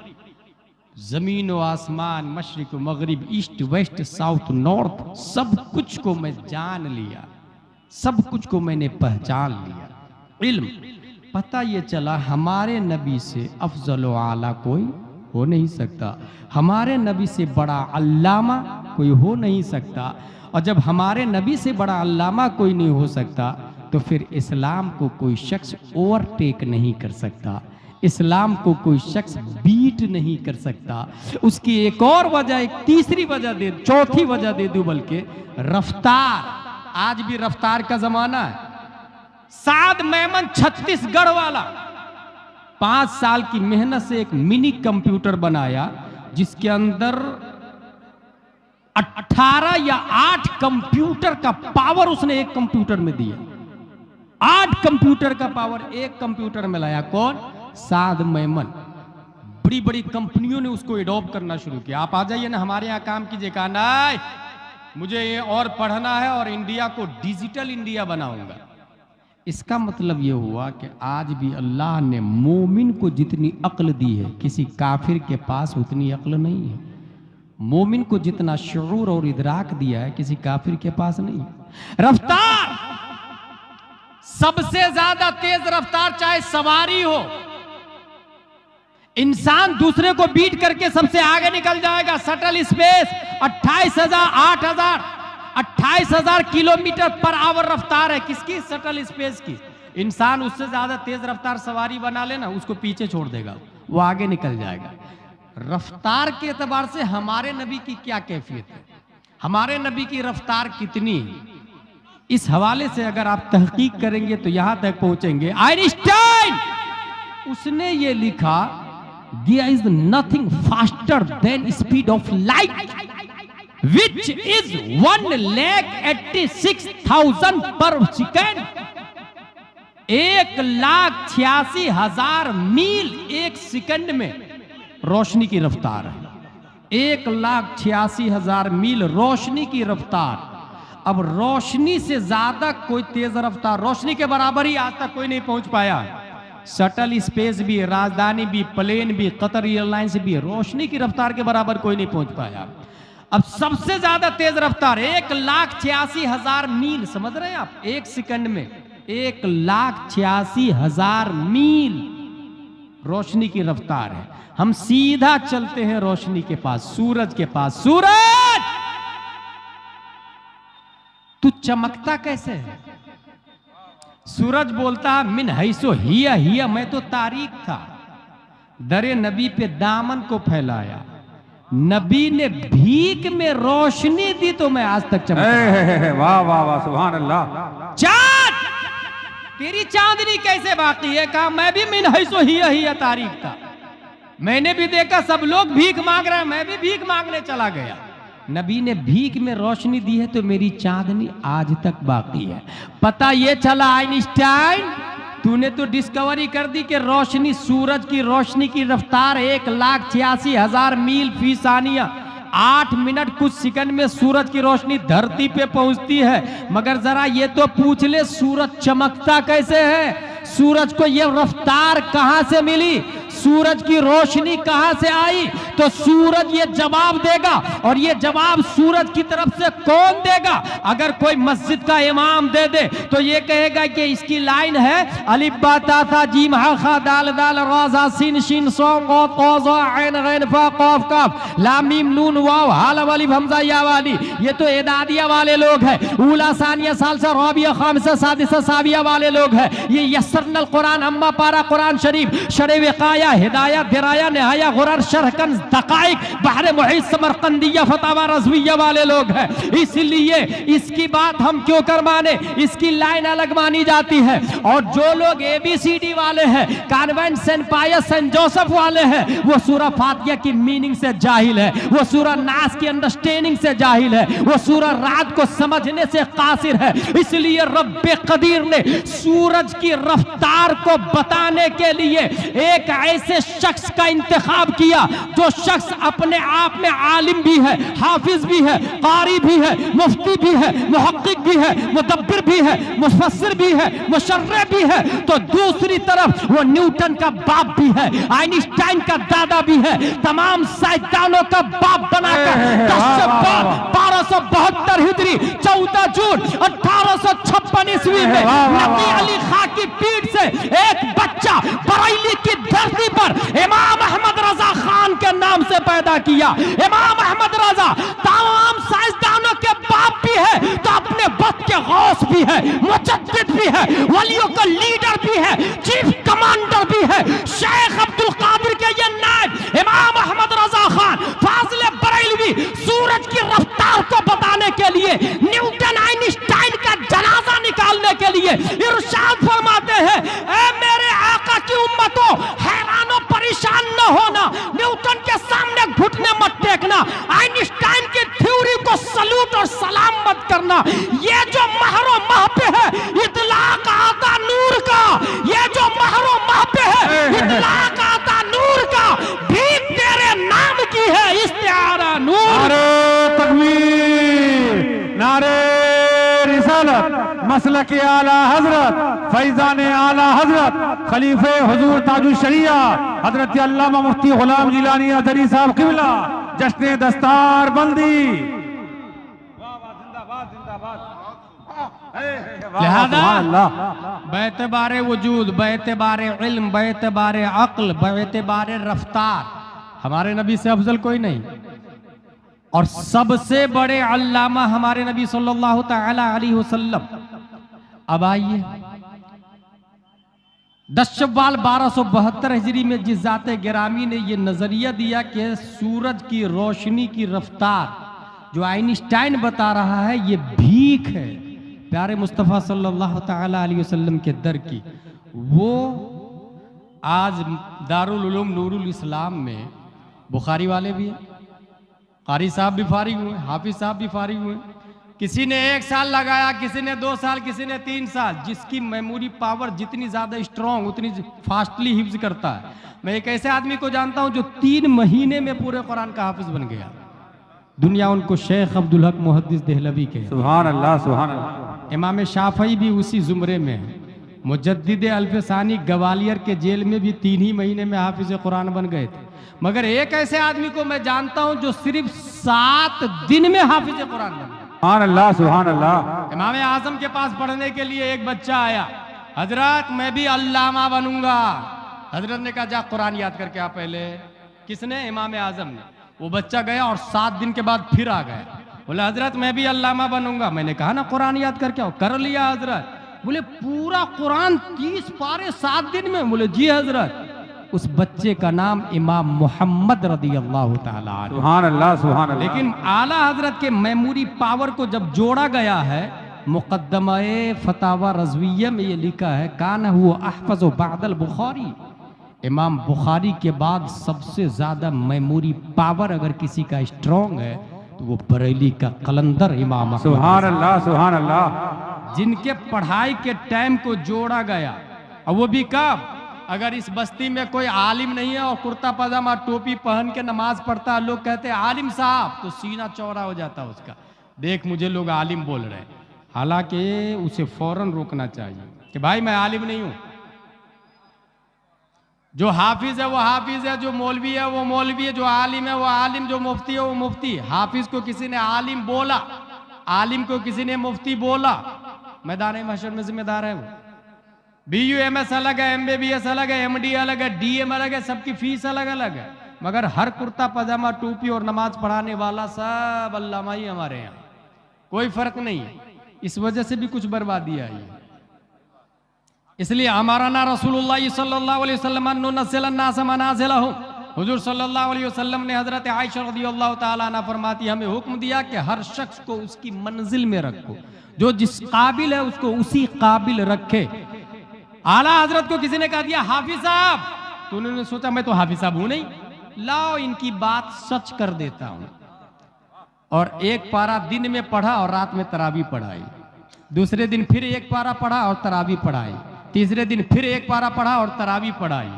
जमीन व आसमान, मशरिक़ व मग़रिब, ईस्ट वेस्ट साउथ नॉर्थ, सब कुछ को मैं जान लिया, सब कुछ को मैंने पहचान लिया। इल्म। पता ये चला हमारे नबी से अफजल व आला कोई हो नहीं सकता, हमारे नबी से बड़ा अल्लामा कोई हो नहीं सकता। और जब हमारे नबी से बड़ा अल्लामा कोई नहीं हो सकता तो फिर इस्लाम को कोई शख्स ओवरटेक नहीं कर सकता, इस्लाम को कोई शख्स बीट नहीं कर सकता। उसकी एक और वजह, एक तीसरी वजह दे, चौथी वजह दे दूं, बल्कि रफ्तार। आज भी रफ्तार का जमाना है। साद मेमन छत्तीसगढ़ वाला 5 साल की मेहनत से एक मिनी कंप्यूटर बनाया जिसके अंदर 18 या 8 कंप्यूटर का पावर उसने एक कंप्यूटर में दिया। 8 कंप्यूटर का पावर एक कंप्यूटर में लाया। कौन? साद मैमन। बड़ी बड़ी कंपनियों ने उसको एडॉप्ट करना शुरू किया। आप आ जाइए ना हमारे यहाँ काम कीजिए। कहा नहीं, मुझे ये और पढ़ना है और इंडिया को डिजिटल इंडिया बनाऊंगा। इसका मतलब ये हुआ कि आज भी अल्लाह ने मोमिन को जितनी अक्ल दी है, किसी काफिर के पास उतनी अक्ल नहीं है। मोमिन को जितना शऊर और इदराक दिया है, किसी काफिर के पास नहीं है। रफ्तार, सबसे ज्यादा तेज रफ्तार चाहे सवारी हो, इंसान दूसरे को बीट करके सबसे आगे निकल जाएगा। Shuttle space 28,000 kilometre per hour रफ्तार है। किसकी? शटल स्पेस की। इंसान उससे ज्यादा तेज रफ्तार सवारी बना लेना, उसको पीछे छोड़ देगा, वो आगे निकल जाएगा। रफ्तार के एतबार से हमारे नबी की क्या कैफियत है, हमारे नबी की रफ्तार कितनी, इस हवाले से अगर आप तहकीक करेंगे तो यहां तक पहुंचेंगे। आइंस्टाइन, उसने ये लिखा, there is nothing faster than speed of light, which is 1,86,000 per second। 1,86,000 मील एक सेकंड में रोशनी की रफ्तार है। 1,86,000 मील रोशनी की रफ्तार। अब रोशनी से ज्यादा कोई तेज रफ्तार, रोशनी के बराबर ही आज तक कोई नहीं पहुंच पाया। शटल स्पेस भी, राजधानी भी, प्लेन भी, कतर एयरलाइंस भी, रोशनी की रफ्तार के बराबर कोई नहीं पहुंच पाया। अब सबसे ज्यादा तेज रफ्तार 1,86,000 मील, समझ रहे हैं आप? एक सेकंड में 1,86,000 मील रोशनी की रफ्तार है। हम सीधा चलते हैं रोशनी के पास, सूरज के पास। सूरज, तू चमकता कैसे है? सूरज बोलता, मिन हैसो हिया हिया, मैं तो तारीक था। दरे नबी पे दामन को फैलाया, नबी ने भीख में रोशनी दी तो मैं आज तक चमका। वाह वाह वाह, सुभान अल्लाह। चांद, तेरी चांदनी कैसे बाकी है? कहा मैं भी मिन हैसो हिया हिया तारीक था, मैंने भी देखा सब लोग भीख मांग रहे हैं, मैं भी भीख मांगने चला गया। नबी ने भीख में रोशनी दी है तो मेरी चांदनी आज तक बाकी है। पता ये चला आइंस्टाइन, तूने तो डिस्कवरी कर दी कि रोशनी, सूरज की रोशनी की रफ्तार 1,86,000 मील फी सानिया। 8 मिनट कुछ सेकंड में सूरज की रोशनी धरती पे पहुंचती है। मगर जरा ये तो पूछ ले, सूरज चमकता कैसे है? सूरज को ये रफ्तार कहां से मिली? सूरज की रोशनी कहां से आई? तो सूरज ये जवाब देगा, और ये जवाब सूरज की तरफ से कौन देगा? अगर कोई मस्जिद का इमाम दे दे तो ये कहेगा कि इसकी लाइन है अलिफ बा ता था जीम हा खा दाल दाल रा जा सिन शिन सॉ क़ क़ ज़ ऐन गैन फा क़ाफ काफ लाम मीम नून वाव हाल वाली हमजा या वाली। ये तो एदादिया वाले लोग हैं, ऊला सानिया सालसा राबिया खामिसा सादिसा साविया वाले लोग हैं। ये यस्सरनल कुरान अम्मा पारा कुरान शरीफ शरे विकाया हिदाया दिराया निहाया गुरर शरकन दकाइक बहरे मुहीत समरकंदिया फतावा रज़विया वाले लोग हैं। इसलिए इसकी बात हम क्यों कर माने? इसकी लाइन अलग मानी जाती है। और जो लोग ABCD वाले हैं, कॉन्वेंट सेंट पायस सेंट जोसेफ वाले हैं, वो सूरह फातिहा की मीनिंग से जाहिल है, वो सूरह नास की अंडरस्टैंडिंग से जाहिल है, वो सूरह रात को समझने से कासिर है। इसलिए रब्बे कदीर ने सूरज की रफ्तार को बताने के लिए एक ऐसे शख्स का इंतखाब किया जो शख्स अपने आप में आलिम भी है, हाफिज भी है, कारी भी है, मुफ्ती भी है, मुहक्किक भी है, मुदब्बिर भी है, मुफस्सिर भी है, मुशर्रिह भी है। तो दूसरी तरफ वो न्यूटन का बाप भी है, आइंस्टाइन का दादा भी है, तमाम साइंसदानों का बाप बनाकर 1272 हिजरी 14 जून 1856 ईस्वी में नबी अली खां की पीठ से एक बच्चा बरेली की धरती पर इमाम अहमद रजा खान के नाम से पैदा किया। इमाम अहमद रजा तमाम साइंसदानों के बाप भी है, तो अपने वक्त के गौस भी है, मुजद्दिद भी है, वलियों का लीडर भी है, चीफ कमांडर भी है। शेख अब्दुल कादिर के ये नायब इमाम अहमद रजा खान फाजिल बरेलवी सूरज की रफ्तार को बताने के लिए, न्यूटन आइंस्टाइन का जनाजा निकालने के लिए इरशाद फरमाते हैं, ऐ मेरे आका की उम्मतों, हैरानो परेशान न होना, न्यूटन के सामने घुटने मत टेकना, आइंस्टाइन की थ्योरी को देखना, ये जो महरो मह पे है इतलाक आता नूर का, ये जो महरो मह पे है इतलाक आता नूर का, भीख तेरे नाम की है इस्तिआरा नूर। नारे तकबीर, नारे रिसालत, मसलके आला हजरत, फैजान आला हजरत, खलीफे हुजूर ताजुल शरिया हजरत अल्लामा मुफ्ती गुलाम जिलानी अज़हरी साहब क़िबला, जश्न दस्तार बंदी। लिहाजा बेतबारे वजूद, बेतबारे इल्म, बेतबारे अक्ल, बेतबारे रफ्तार हमारे नबी से अफजल कोई नहीं। और सबसे बड़े अल्लामा हमारे नबी सल्लल्लाहु तआला अलैहि वसल्लम। अब आइए 10 शव्वाल 1272 हिजरी में जिस जाते गिरामी ने ये नजरिया दिया कि सूरज की रोशनी की रफ्तार जो आइंस्टाइन बता रहा है ये भीख है प्यारे मुस्तफ़ा सल्लल्लाहु तआला अलैहि वसल्लम के दर की, वो आज दारुल उलूम नूरुल इस्लाम में बुखारी वाले भी हैं, कारी साहब भी फारिग हुए, हाफिज साहब भी फारिग हुए। किसी ने 1 साल लगाया, किसी ने 2 साल, किसी ने 3 साल। जिसकी मेमोरी पावर जितनी ज़्यादा स्ट्रॉन्ग उतनी फास्टली हिफ्ज करता है। मैं एक ऐसे आदमी को जानता हूं जो 3 महीने में पूरे कुरान का हाफिज बन गया। दुनिया उनको शेख अब्दुल हक मुहद्दिस देहलवी के, सुभान अल्लाह, सुभान अल्लाह। इमाम शाफई भी उसी जुमरे में है। मुजद्दिद अल्फसानी गवालियर के जेल में भी 3 ही महीने में हाफिज कुरान बन गए थे। मगर एक ऐसे आदमी को मैं जानता हूं जो सिर्फ 7 दिन में हाफिज कुरान बन गया। सुभान अल्लाह, सुभान अल्लाह। इमाम आजम के पास पढ़ने के लिए एक बच्चा आया, हजरत मैं भी अल्लामा बनूंगा। हजरत ने कहा जा कुरान याद करके आ पहले। किसने? इमाम आजम ने। वो बच्चा गया और 7 दिन के बाद फिर आ गया, बोला हजरत मैं भी अल्लामा बनूंगा। मैंने कहा ना कुरान याद करके आओ। कर लिया हजरत। बोले पूरा कुरान 30 पारे 7 दिन में? बोले जी हजरत। उस बच्चे का नाम इमाम मोहम्मद रदियल्लाहु ताला अन्हु। सुभान अल्लाह, सुभान अल्लाह। लेकिन आला हजरत के मेमोरी पावर को जब जोड़ा गया है, मुकद्दमा-ए फतावा रज़विय्या में ये लिखा है कान हुआ अहफ़ज़ु बअदल बुखारी। इमाम बुखारी के बाद सबसे ज्यादा मेमोरी पावर अगर किसी का स्ट्रॉन्ग है तो वो बरेली का कलंदर इमाम अहमद। सुभान अल्लाह, सुभान अल्लाह। जिनके पढ़ाई के टाइम को जोड़ा गया, और वो भी कब? अगर इस बस्ती में कोई आलिम नहीं है और कुर्ता पजामा टोपी पहन के नमाज पढ़ता है, लोग कहते हैं आलिम साहब, तो सीना चौड़ा हो जाता है उसका, देख मुझे लोग आलिम बोल रहे हैं। हालांकि उसे फौरन रोकना चाहिए कि भाई मैं आलिम नहीं हूं। जो हाफिज है वो हाफिज है, जो मौलवी है वो मौलवी है, जो आलिम है वो आलिम, जो मुफ्ती है वो मुफ्ती। हाफिज को किसी ने आलिम बोला, आलिम को किसी ने मुफ्ती बोला, मैदान महशर में जिम्मेदार है वो। BUMS अलग है, MBBS अलग है, MD अलग है, DM अलग है, सबकी फीस अलग अलग है। मगर हर कुर्ता पजामा टोपी और नमाज पढ़ाने वाला सब अल्लामा ही हमारे यहाँ, कोई फर्क नहीं है। इस वजह से भी कुछ बर्बादी आई है। इसलिए हमारा ना रसूलुल्लाह सल्लल्लाहु अलैहि वसल्लम नज़्ज़लन्नास मनाज़िलहुम, हुजूर सल्लल्लाहु अलैहि वसल्लम ने हजरत आयशा रज़ियल्लाहु ताला अन्हा फरमाती हमें हुक्म दिया कि हर शख्स को उसकी मंजिल में रखो, जो जिस काबिल है उसको उसी काबिल रखे। आला हजरत को किसी ने कहा दिया हाफिज साहब, तो उन्होंने सोचा मैं तो हाफिज साहब हूं नहीं, लाओ इनकी बात सच कर देता हूं। और 1 पारा दिन में पढ़ा और रात में तरावी पढ़ाई, दूसरे दिन फिर 1 पारा पढ़ा और तरावी पढ़ाई, तीसरे दिन फिर 1 पारा पढ़ा और तरावी पढ़ाई।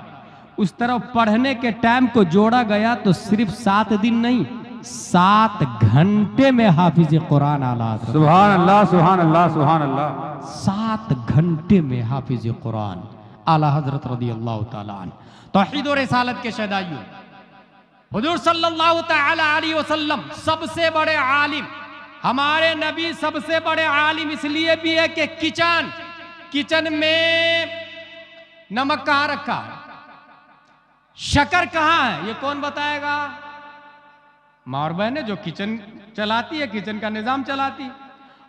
उस तरफ पढ़ने के टाइम को जोड़ा गया तो सिर्फ 7 दिन नहीं, 7 घंटे में हाफिज कुरान आला हजरत। सुभान अल्लाह, सुभान अल्लाह, सुभान अल्लाह। 7 घंटे में हाफिज कुरान आला हजरत रज़ियल्लाहु ताला अन्हु। तौहीद और रिसालत के शहदाइयों, हुजूर सल्लल्लाहु ताला अलैहि वसल्लम सबसे बड़े आलिम, हमारे नबी सबसे बड़े आलिम इसलिए भी है कि किचन में नमक कहाँ रखा है, शक्कर कहाँ है, ये कौन बताएगा? माँ और बहन है जो किचन चलाती है, किचन का निजाम चलाती।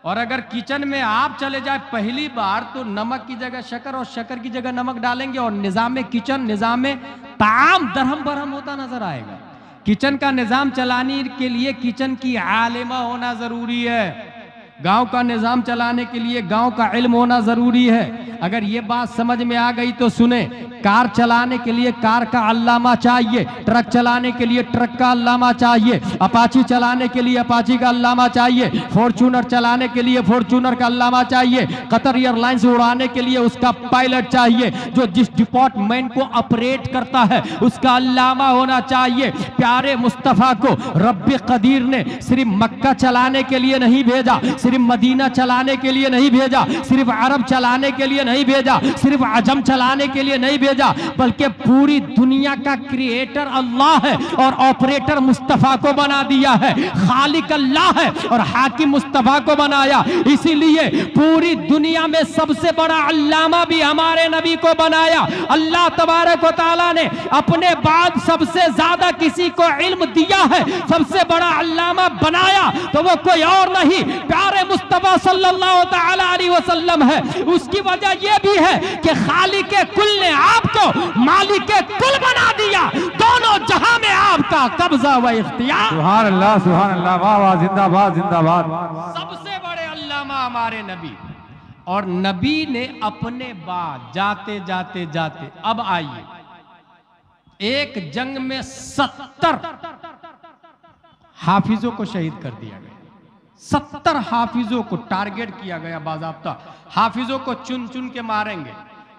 और अगर किचन में आप चले जाए पहली बार तो नमक की जगह शक्कर और शक्कर की जगह नमक डालेंगे और निजाम में किचन, निजाम में ताम दरहम बरहम होता नजर आएगा। किचन का निजाम चलाने के लिए किचन की आलिमा होना जरूरी है, गांव का निजाम चलाने के लिए गांव का इल्म होना जरूरी है। अगर ये बात समझ में आ गई तो सुने, कार चलाने के लिए कार का अल्लामा चाहिए, ट्रक चलाने के लिए ट्रक का अल्लामा चाहिए, अपाची चलाने के लिए अपाची का अल्लामा चाहिए, फॉर्च्यूनर चलाने के लिए फॉर्च्यूनर का अल्लामा चाहिए, कतर एयरलाइंस उड़ाने के लिए उसका पायलट चाहिए, जो जिस डिपार्टमेंट को ऑपरेट करता है उसका अल्लामा होना चाहिए। प्यारे मुस्तफा को रब्बे कदीर ने सिर्फ मक्का चलाने के लिए नहीं भेजा, सिर्फ मदीना चलाने के लिए नहीं भेजा, सिर्फ अरब चलाने के लिए नहीं भेजा, सिर्फ अजम चलाने के लिए नहीं भेजा, बल्कि पूरी दुनिया का क्रिएटर अल्लाह है और ऑपरेटर मुस्तफा को बना दिया है। खालिक अल्लाह है और हाकिम मुस्तफा को बनाया। इसीलिए पूरी दुनिया में सबसे बड़ा अल्लामा भी हमारे नबी को बनाया। अल्लाह तबारक व तआला ने अपने बाद सबसे ज्यादा किसी को इल्म दिया है, सबसे बड़ा अल्लामा बनाया तो वो कोई और नहीं, प्यारे मुस्तफा सल्लल्लाहु तआला अलैहि वसल्लम है। उसकी वजह यह भी है कि खालिक कुल ने आपको मालिक कुल बना दिया। दोनों जहां में आपका कब्जा व इख्तियार। सुभान अल्लाह, वाह वाह, जिंदाबाद जिंदाबाद। सबसे बड़े अल्लामा हमारे नबी, और नबी ने अपने बाद जाते जाते जाते, अब आइए, एक जंग में 70 हाफिजों को शहीद कर दिया गया। 70 हाफिजों को टारगेट किया गया बाज़ाब्ता। हाफिजों को चुन चुन के मारेंगे।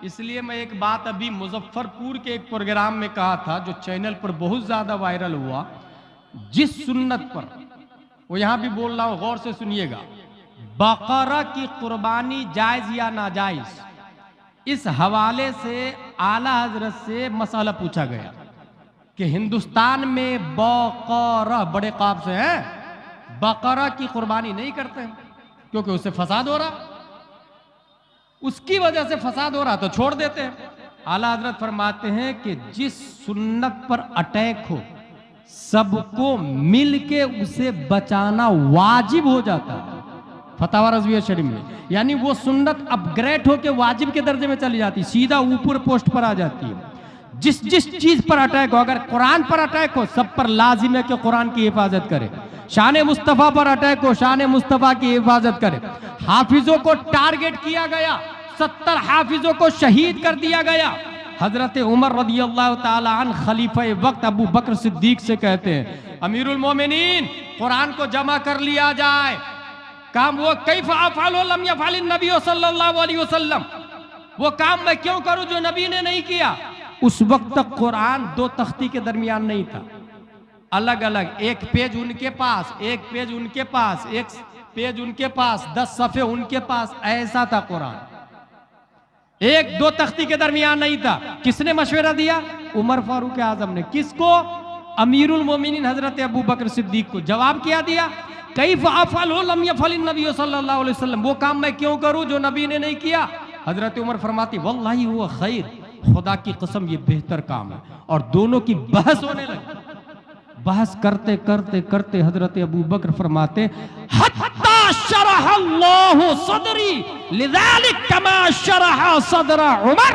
इसलिए मैं एक बात अभी मुजफ्फरपुर के एक प्रोग्राम में कहा था, जो चैनल पर बहुत ज्यादा वायरल हुआ, जिस सुन्नत पर, वो यहां भी बोल रहा हूं, गौर से सुनिएगा, बकरा की कुर्बानी जायज या नाजायज, इस हवाले से आला हजरत से मसला पूछा गया कि हिंदुस्तान में बकरा बड़े काब से है, बकरा की कुर्बानी नहीं करते हैं क्योंकि उससे फसाद हो रहा, उसकी वजह से फसाद हो रहा तो छोड़ देते हैं। आला हजरत फरमाते हैं कि जिस सुन्नत पर अटैक हो सबको मिलके उसे बचाना वाजिब हो जाता है। फतावा रज़विया शरीफ में, यानी वो सुन्नत अपग्रेड होके वाजिब के दर्जे में चली जाती, सीधा ऊपर पोस्ट पर आ जाती है। जिस जिस चीज पर अटैक हो, अगर कुरान पर अटैक हो, सब पर लाजिम है कि कुरान की हिफाजत करे। शान मुस्तफ़ा पर अटैक हो, शान मुस्तफ़ा की हिफाजत करे। हाफिजों को टारगेट किया गया, 70 हाफिजों को शहीद कर दिया गया। हजरत उमर रदियल्लाहु ताला अन्हु खलीफा वक्त अबू बकर सिद्दीक से कहते हैं, अमीरुल मोमिनीन, कुरान को जमा कर लिया जाए। काम वो कैफ अफ़अलु लम यफ़अलिन नबी सल्लल्लाहु अलैहि वसल्लम, वो काम मैं क्यों करूं जो नबी ने नहीं किया। उस वक्त तक कुरान 2 तख्ती के दरमियान नहीं था, अलग अलग, एक पेज उनके पास, एक पेज उनके पास, एक पेज उनके पास, 10 सफ़े उनके पास, ऐसा था कुरान। 1-2 तख्ती के दरमियान नहीं था। किसने मशवरा दिया? उमर फारूक आजम ने। किसको? अमीरुल मोमिनीन हजरत अबू बकर सिद्दीक को। जवाब क्या दिया? कैफ अफ़अलु लम यफ़अलिन नबी सल्लल्लाहु अलैहि वसल्लम, वो काम मैं क्यों करूं जो नबी ने नहीं किया। हजरत उमर फरमाती, वल्लाही हुवा खैर, खुदा की कसम ये बेहतर काम है। और दोनों की बहस होने लगी। बहस करते करते करते हजरत अबू बकर फरमाते, हत्ता शरह अल्लाहु सदरी लिज़ालिक कमा शरह सदर उमर,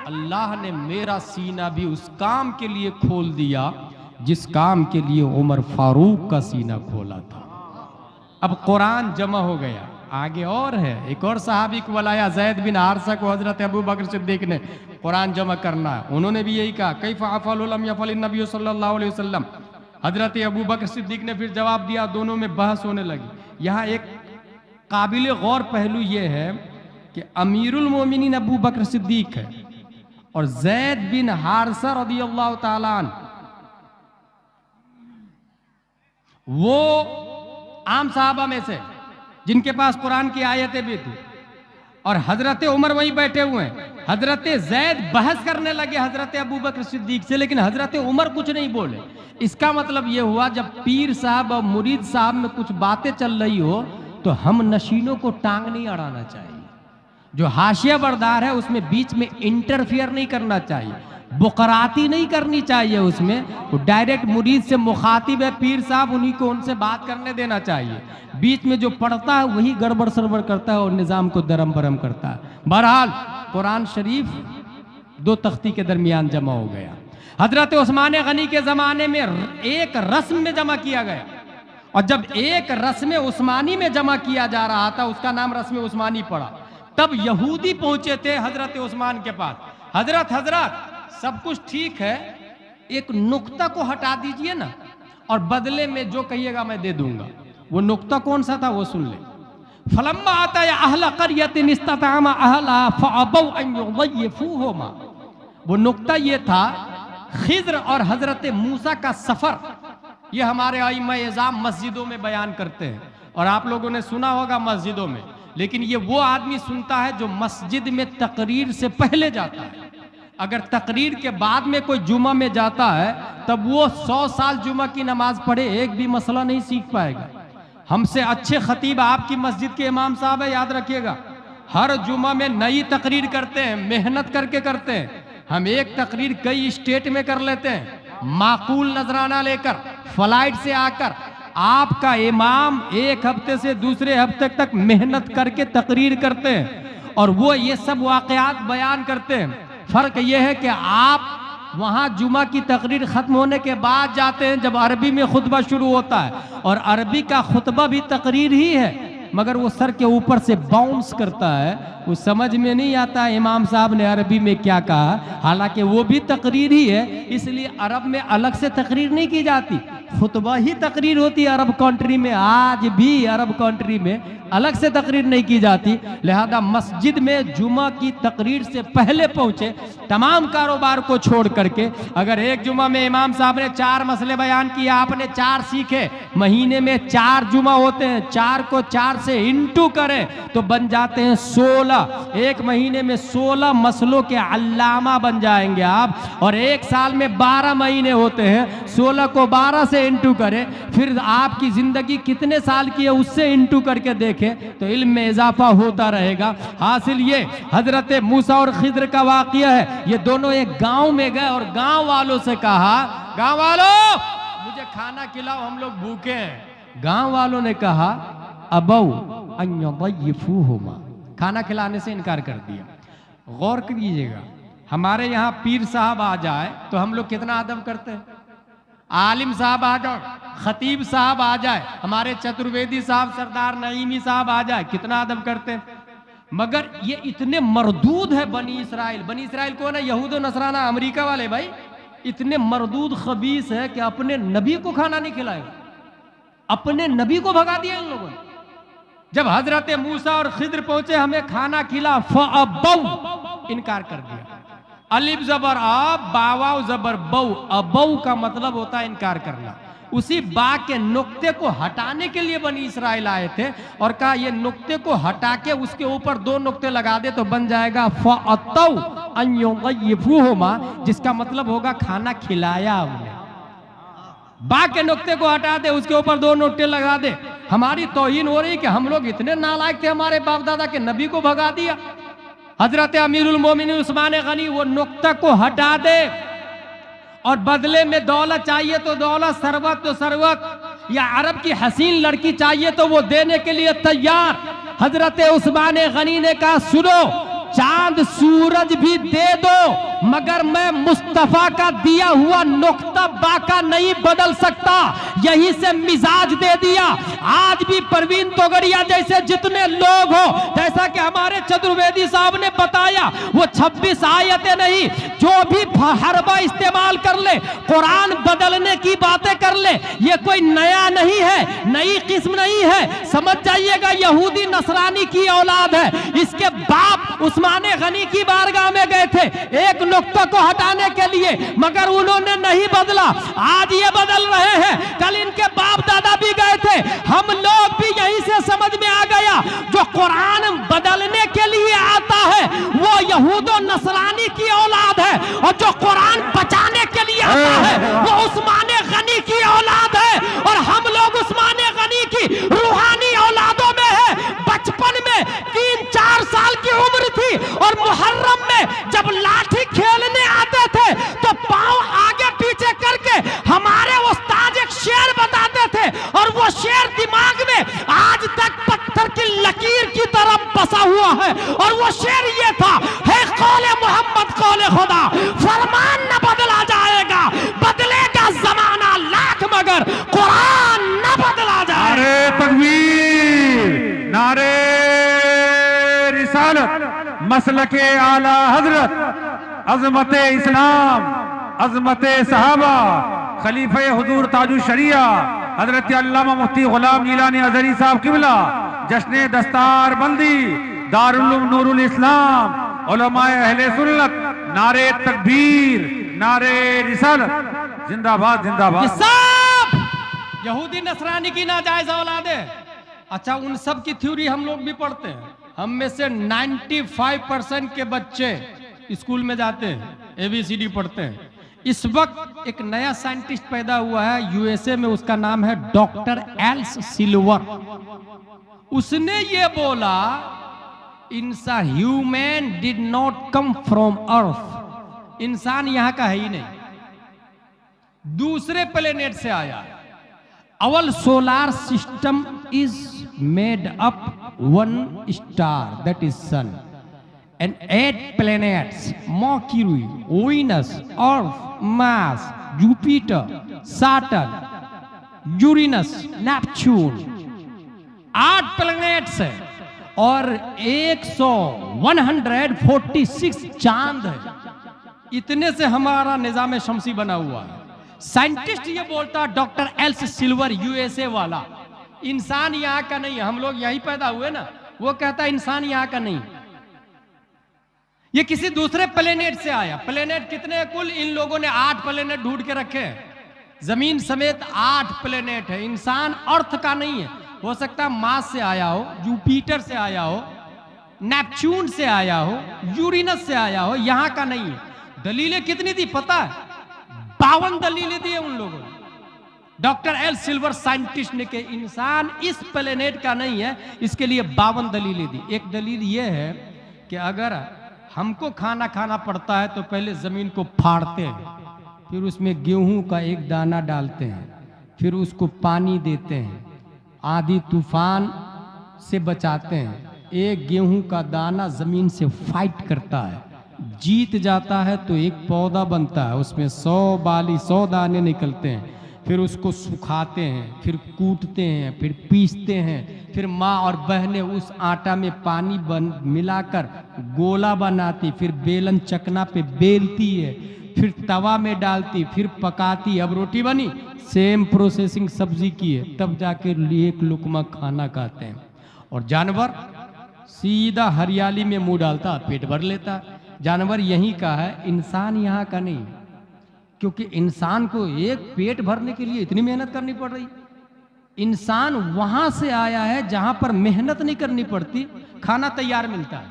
अल्लाह ने मेरा सीना भी उस काम के लिए खोल दिया जिस काम के लिए उमर फारूक का सीना खोला था। अब कुरान जमा हो गया। आगे और है, एक और सहाबी को बुलाया, ज़ैद बिन हारिसा को हजरत अबू बकर सिद्दीक ने कुरान जमा करना है। उन्होंने भी यही कहा, कैफ अफ़अलु लम यफ़अलिन नबी सल्लल्लाहु अलैहि वसल्लम। हजरत अबू बकर सिद्दीक ने फिर जवाब दिया, दोनों में बहस होने लगी। यहाँ एक काबिल गौर पहलू ये है कि अमीरुल मोमिनीन अबू बकर सिद्दीक है और ज़ैद बिन हारिसा रज़ियल्लाहु ताला अन्हु, वो आम सहाबा में से जिनके पास कुरान की आयतें भी थी, और हजरत उमर वहीं बैठे हुए हैं। हजरत ज़ैद बहस करने लगे हजरत अबू बकर सिद्दीक से, लेकिन हजरत उमर कुछ नहीं बोले। इसका मतलब यह हुआ, जब पीर साहब और मुरीद साहब में कुछ बातें चल रही हो तो हम नशीनों को टांग नहीं अड़ाना चाहिए। जो हाशिया बरदार है उसमें बीच में इंटरफियर नहीं करना चाहिए, बुकराती नहीं करनी चाहिए। उसमें वो डायरेक्ट मुरीद से मुखातिब है पीर साहब, उन्हीं को उनसे बात करने देना चाहिए। बीच में जो पढ़ता है वही गड़बड़ सरबड़ करता है और निज़ाम को दरम बरम करता है। बहरहाल कुरान शरीफ 2 तख्ती के दरमियान जमा हो गया। हजरत उस्मान गनी के ज़माने में एक रस्म में जमा किया गया, और जब एक रस्म उस्मानी में जमा किया जा रहा था, उसका नाम रस्म उस्मानी पड़ा। तब यहूदी पहुंचे थे हजरत उस्मान के पास। हजरत सब कुछ ठीक है, एक नुक्ता को हटा दीजिए ना, और बदले में जो कहिएगा मैं दे दूंगा। वो नुक्ता कौन सा था वो सुन ले। फलम्मा आता है अहला क़रियतिन इस्ततामा अहला फअबौ अन युज़य्यिफूहुमा। वो नुक्ता ये था, खिज़्र और हजरत मूसा का सफर। ये हमारे आइम्मा इज़ाम मस्जिदों में बयान करते हैं, और आप लोगों ने सुना होगा मस्जिदों में, लेकिन ये वो आदमी सुनता है जो मस्जिद में तकरीर से पहले जाता है। अगर तकरीर के बाद में कोई जुमा में जाता है तब वो 100 साल जुमा की नमाज पढ़े, एक भी मसला नहीं सीख पाएगा। हमसे अच्छे खतीब आपकी मस्जिद के इमाम साहब है, याद रखिएगा। हर जुमा में नई तकरीर करते हैं, मेहनत करके करते हैं। हम एक तकरीर कई स्टेट में कर लेते हैं, माकूल नजराना लेकर, फ्लाइट से आकर। आपका इमाम एक हफ्ते से दूसरे हफ्ते तक मेहनत करके तकरीर करते हैं, और वो ये सब वाकयात बयान करते हैं। फर्क ये है कि आप वहाँ जुमा की तकरीर खत्म होने के बाद जाते हैं, जब अरबी में खुतबा शुरू होता है, और अरबी का खुतबा भी तकरीर ही है, मगर वो सर के ऊपर से बाउंस करता है, वो समझ में नहीं आता इमाम साहब ने अरबी में क्या कहा। हालांकि वो भी तकरीर ही है, इसलिए अरब में अलग से तकरीर नहीं की जाती, खुतबा ही तकरीर होती है अरब कंट्री में। आज भी अरब कंट्री में अलग से तकरीर नहीं की जाती। लिहाजा मस्जिद में जुमा की तकरीर से पहले पहुंचे, तमाम कारोबार को छोड़ करके। अगर एक जुमा में इमाम साहब ने 4 मसले बयान किए, आपने 4 सीखे, महीने में 4 जुमा होते हैं, 4 को 4 से इंटू करें तो बन जाते हैं 16। एक महीने में 16 मसलों के अल्लामा बन जाएंगे आप। और एक साल में 12 महीने होते हैं, 16 को 12 से इंटू करें, फिर आपकी जिंदगी कितने साल की है उससे इंटू करके देखें, तो इल्म में इजाफा होता रहेगा। हासिल ये हजरत मूसा और खिद्र का वाकया है। ये दोनों एक गांव में गए और गांव वालों से कहा, गांव वालों मुझे खाना खिलाओ, हम लोग भूखे हैं। गांव वालों ने कहा अबौ अन युज़य्यिफूहुमा, खाना खिलाने से इनकार कर दिया। गौर कीजिएगा, हमारे यहाँ पीर साहब आ जाए तो हम लोग कितना अदब करते हैं। आलिम साहब आ जाए, खतीब साहब आ जाए, हमारे चतुर्वेदी साहब, सरदार नईमी साहब आ जाए, कितना अदब करते हैं। मगर ये इतने मरदूद है बनी इसराइल। बनी इसराइल कौन है? यहूद नसराना, अमेरिका वाले भाई। इतने मरदूद खबीस है कि अपने नबी को खाना नहीं खिलाएगा, अपने नबी को भगा दिया इन लोगों ने। जब हजरत मूसा और खिद्र पहुंचे, हमें खाना खिला, फअबौ, इनकार कर दिया। अलिफ जबर आ, बावाव जबर बौ, अबौ का मतलब होता है इनकार करना। उसी बा के नुक्ते को हटाने के लिए बनी इसराइल आए थे, और कहा ये नुक्ते को हटा के उसके ऊपर 2 नुक्ते लगा दे तो बन जाएगा फअतौ अन युज़य्यिफूहुमा, जिसका मतलब होगा खाना खिलाया उन्हें। बा के नुक्ते को हटा दे, उसके ऊपर 2 नुक्ते लगा दे। हमारी तौहीन हो रही कि हम लोग इतने नालायक थे, हमारे बाप दादा के नबी को भगा दिया। हजरत अमीरुल मोमिनीन उस्मान गनी वो नुक्ता को हटा दे, और बदले में दौलत चाहिए तो दौलत, सरवत तो सरवत, या अरब की हसीन लड़की चाहिए तो वो देने के लिए तैयार। हजरत उस्मान गनी ने कहा सुनो, चांद सूरज भी दे दो, मगर मैं मुस्तफा का दिया हुआ नुक्ता बाका नहीं बदल सकता। यहीं से मिजाज दे दिया। आज भी परवीन तोगड़िया जैसे जितने लोग हो, जैसा कि हमारे चतुर्वेदी साहब ने बताया, वो 26 आयतें नहीं, जो भी हरबा इस्तेमाल कर ले, कुरान बदलने की बातें कर ले, ये कोई नया नहीं है, नई किस्म नहीं है। समझ जाइएगा, यहूदी नसरानी की औलाद है। इसके बाप उस्मान गनी की बारगाह में गए थे एक नुक्ता को हटाने के लिए, मगर उन्होंने नहीं बदला। आज ये बदल रहे हैं, कल इनके बाप दादा भी गए थे। हम लोग भी यहीं से समझ में आ गया, जो कुरान बदलने के लिए आता है वो यहूदो नसरानी की औलाद है, और जो कुरान बचाने के लिए आता है वो उस्मान गनी की औलाद है। और हम लोग उस्मान गनी की रूहानी औलादों में है। बचपन में 3-4 साल की उम्र थी, और मुहर्रम में जब लाठी खेलने आते थे तो पांव आगे पीछे करके हमारे उस्ताद एक शेर बताते थे, और वो शेर दिमाग में आज तक पत्थर की लकीर की तरह बसा हुआ है। और वो शेर ये था, है कौले मोहम्मद कौले खुदा, फरमान न बदला जाएगा, बदलेगा जमाना लाख, मगर कुरान न बदला जाएगा। नारे तकबीर, नारे रिसालत, मसलक आला हजरत, अजमत इस्लाम, अजमत सहाबा, खलीफे हुजूर ताजु शरिया हजरत अल्लामा मुफ्ती गुलाम जिलानी अजहरी साहब किबला, जश्न दस्तार बंदी, दारुल उलूम नूरुल इस्लाम, उलमाए अहले सुन्नत, नारे तकबीर, नारे रिसालत, जिंदाबाद जिंदाबाद। ये सब यहूदी नसरानी की नाजायज औलाद है। अच्छा, उन सब की थ्योरी हम लोग भी पढ़ते हैं। हम में से 95% के बच्चे स्कूल में जाते हैं, ABCD पढ़ते हैं। इस वक्त एक नया साइंटिस्ट पैदा हुआ है USA में, उसका नाम है डॉक्टर एल्स सिल्वर। उसने ये बोला, इंसान human did not come from earth, इंसान यहां का है ही नहीं, दूसरे प्लेनेट से आया। Our solar system is made up one star, that is sun, and 8 planets: Mercury, Venus, Earth, Mars, Jupiter, Saturn, Uranus, Neptune। 8 planets है और 146 चांद है। इतने से हमारा निजाम शमसी बना हुआ है। साइंटिस्ट ये बोलता, डॉक्टर एल्स सिल्वर USA वाला, इंसान यहाँ का नहीं है, हम लोग यहीं पैदा हुए ना। वो कहता इंसान यहाँ का नहीं, ये किसी दूसरे प्लेनेट से आया। प्लेनेट कितने हैं कुल? इन लोगों ने 8 प्लेनेट ढूंढ के रखे हैं, जमीन समेत 8 प्लेनेट है। इंसान अर्थ का नहीं है, हो सकता है मार्स से आया हो, जुपिटर से आया हो, नेपच्यून से आया हो, यूरेनस से आया हो, यहां का नहीं है। दलीलें कितनी थी पता है? 52 दलीलें दी है उन लोगों ने। डॉक्टर एल सिल्वर साइंटिस्ट ने कि इंसान इस प्लेनेट का नहीं है, इसके लिए 52 दलीलें दी। एक दलील यह है कि अगर हमको खाना खाना पड़ता है तो पहले जमीन को फाड़ते हैं, फिर उसमें गेहूं का एक दाना डालते हैं, फिर उसको पानी देते हैं, आंधी तूफान से बचाते हैं। एक गेहूं का दाना जमीन से फाइट करता है, जीत जाता है तो एक पौधा बनता है, उसमें 100 बाली 100 दाने निकलते हैं। फिर उसको सुखाते हैं, फिर कूटते हैं, फिर पीसते हैं, फिर माँ और बहनें उस आटा में पानी मिलाकर गोला बनाती, फिर बेलन चकना पे बेलती है, फिर तवा में डालती, फिर पकाती। अब रोटी बनी, सेम प्रोसेसिंग सब्जी की है, तब जाके एक लुकमा खाना खाते हैं। और जानवर सीधा हरियाली में मुंह डालता, पेट भर लेता। जानवर यहीं का है, इंसान यहाँ का नहीं, क्योंकि इंसान को एक पेट भरने के लिए इतनी मेहनत करनी पड़ रही। इंसान वहां से आया है जहां पर मेहनत नहीं करनी पड़ती, खाना तैयार मिलता है।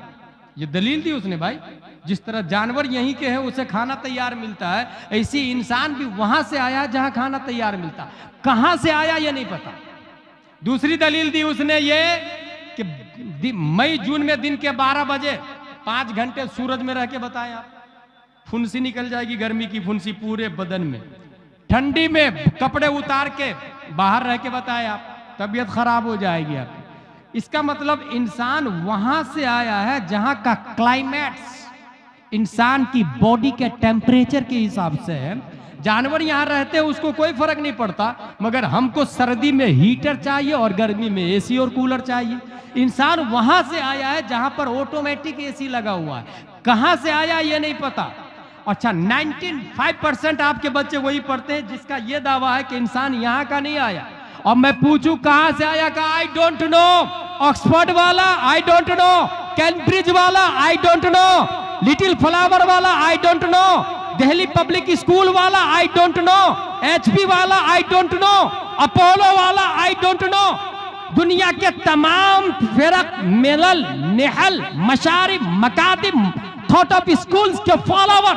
ये दलील दी उसने भाई। जिस तरह जानवर यहीं के हैं, उसे खाना तैयार मिलता है, ऐसे इंसान भी वहां से आया जहां खाना तैयार मिलता। कहां से आया ये नहीं पता। दूसरी दलील दी उसने ये कि मई जून में दिन के 12 बजे 5 घंटे सूरज में रह के बताया, फुंसी निकल जाएगी, गर्मी की फुंसी पूरे बदन में। ठंडी में कपड़े उतार के बाहर रह के बताया, तबीयत खराब हो जाएगी आपकी। इसका मतलब इंसान वहां से आया है जहां का क्लाइमेट्स इंसान की बॉडी के टेम्परेचर के हिसाब से है। जानवर यहां रहते हैं, उसको कोई फर्क नहीं पड़ता, मगर हमको सर्दी में हीटर चाहिए और गर्मी में AC और कूलर चाहिए। इंसान वहां से आया है जहां पर ऑटोमेटिक AC लगा हुआ है। कहां से आया ये नहीं पता। अच्छा, 95% आपके बच्चे वही पढ़ते हैं जिसका यह दावा है कि इंसान यहां का नहीं आया। और मैं पूछूं कहां से आया का, आई डोंट नो। ऑक्सफोर्ड वाला आई डोंट नो, कैम्ब्रिज वाला I don't know, little flower वाला I don't know, Delhi public school वाला आई डोंट नो, HP वाला आई डोंट नो, अपोलो वाला आई डोंट नो। दुनिया के तमाम फिरक, मिलल, निहल, मशारिब, मकातिब, थॉट ऑफ स्कूल्स के फॉलोवर,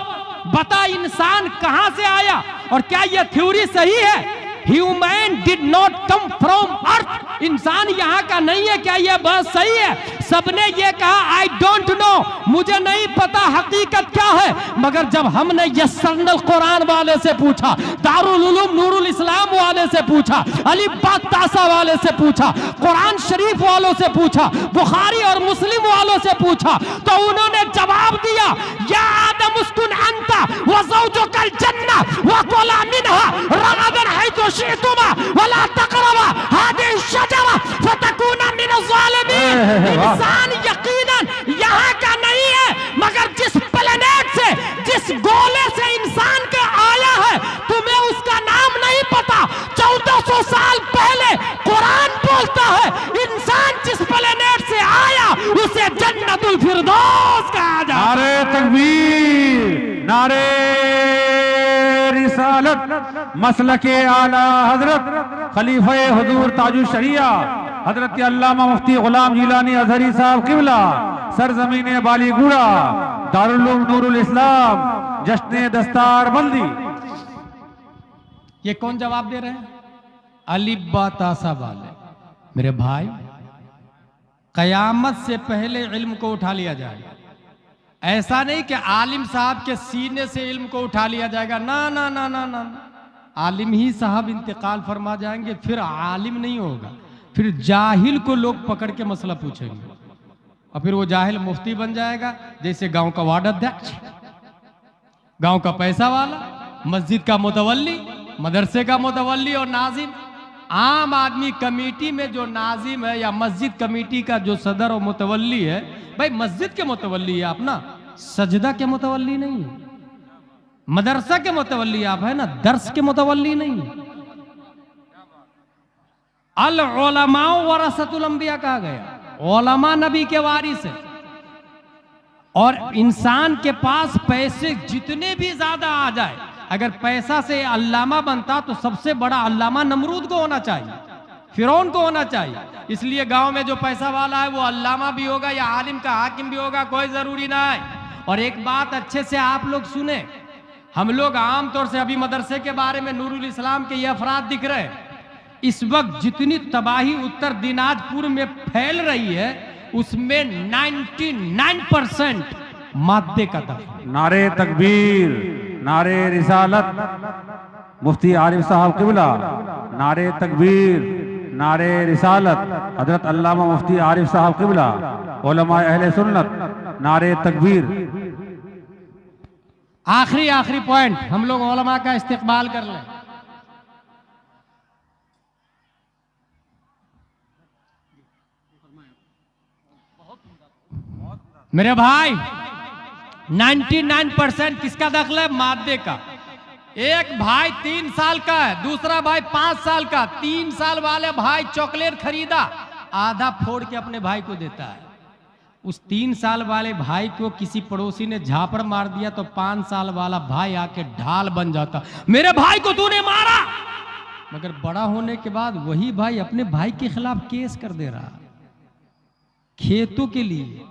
बता इंसान कहां से आया। और क्या यह थ्योरी सही है? Human did not come from earth, इंसान यहां का नहीं है, क्या यह बात सही है? सबने ये कहा आई डोंट नो, मुझे नहीं पता हकीकत क्या है। मगर जब हमने यस्सरनल कुरान वाले से पूछा, दारुल उलूम नूरुल इस्लाम वाले से पूछा, अली बातासा वाले से पूछा, कुरान शरीफ वालों से पूछा, बुखारी और मुस्लिम वालों से पूछा, तो उन्होंने जवाब दिया, या आदम उस्कुन अंता व ज़ौजुकल जन्नह व कुला मिनहा रगदन हैतु शि'तुमा वला तक़रबा हादिहि शजरा फतकूना मिनज़ ज़ालिमीन। इंसान यकीनन यहाँ का नहीं है, रिसालत मसलके आला हजरत खलीफे हुजूर ताजुश शरिया हजरत अल्लामा मुफ्ती गुलाम जिलानी अजहरी साहब किबला सरजमीन बालीगुड़ा दारुल उलूम नूरुल इस्लाम जश्न दस्तार बंदी। ये कौन जवाब दे रहे हैं? अलिब्बा तासा वाले। मेरे भाई, कयामत से पहले इल्म को उठा लिया जाएगा। ऐसा नहीं कि आलिम साहब के सीने से इल्म को उठा लिया जाएगा, ना ना ना ना ना, आलिम ही साहब इंतकाल फरमा जाएंगे, फिर आलिम नहीं होगा, फिर जाहिल को लोग पकड़ के मसला पूछेंगे और फिर वो जाहिल मुफ्ती बन जाएगा, जैसे गांव का वार्ड अध्यक्ष, गांव का पैसा वाला, मस्जिद का मुतवल्ली, मदरसे का मुतवल्ली और नाजिम। आम आदमी कमेटी में जो नाजिम है या मस्जिद कमेटी का जो सदर और मुतवल्ली है, भाई मस्जिद के मुतवल्ली है आप ना, सजदा के मुतवल्ली नहीं है। मदरसा के मुतवल्ली आप है ना, दर्स के मुतवल्ली नहीं है। अल उलमा वरसतुल अंबिया कहा गया, उलमा नबी के वारिस है। और इंसान के पास पैसे जितने भी ज्यादा आ जाए, अगर पैसा से अल्लामा बनता तो सबसे बड़ा अल्लामा नमरूद को होना चाहिए, फिरौन को होना चाहिए। इसलिए गांव में जो पैसा वाला है वो अल्लामा भी होगा या आलिम का हाकिम भी होगा, कोई जरूरी ना है। और एक बात अच्छे से आप लोग सुने, हम लोग आमतौर से अभी मदरसे के बारे में नूरुल इस्लाम के ये अफराद दिख रहे हैं। इस वक्त जितनी तबाही उत्तर दिनाजपुर में फैल रही है उसमें 99% मादे का दखल। नारे तकबीर, नारे रिसालत, मुफ्ती आरिफ साहब किबला, नारे तकबीर, नारे रिसालत, हजरत अल्लामा मुफ्ती आरिफ साहब किबला, उलमा अहले सुन्नत, नारे तकबीर। आखिरी पॉइंट, हम लोग उलमा का इस्तेकबाल कर लें। मेरे भाई, 99% किसका दखल है? मादे का। एक भाई 3 साल का है, दूसरा भाई 5 साल का। 3 साल वाले भाई चॉकलेट खरीदा, आधा फोड़ के अपने भाई को देता है। उस 3 साल वाले भाई को किसी पड़ोसी ने झापड़ मार दिया तो 5 साल वाला भाई आके ढाल बन जाता, मेरे भाई को तूने मारा। मगर बड़ा होने के बाद वही भाई अपने भाई के खिलाफ केस कर दे रहा, खेतों के लिए,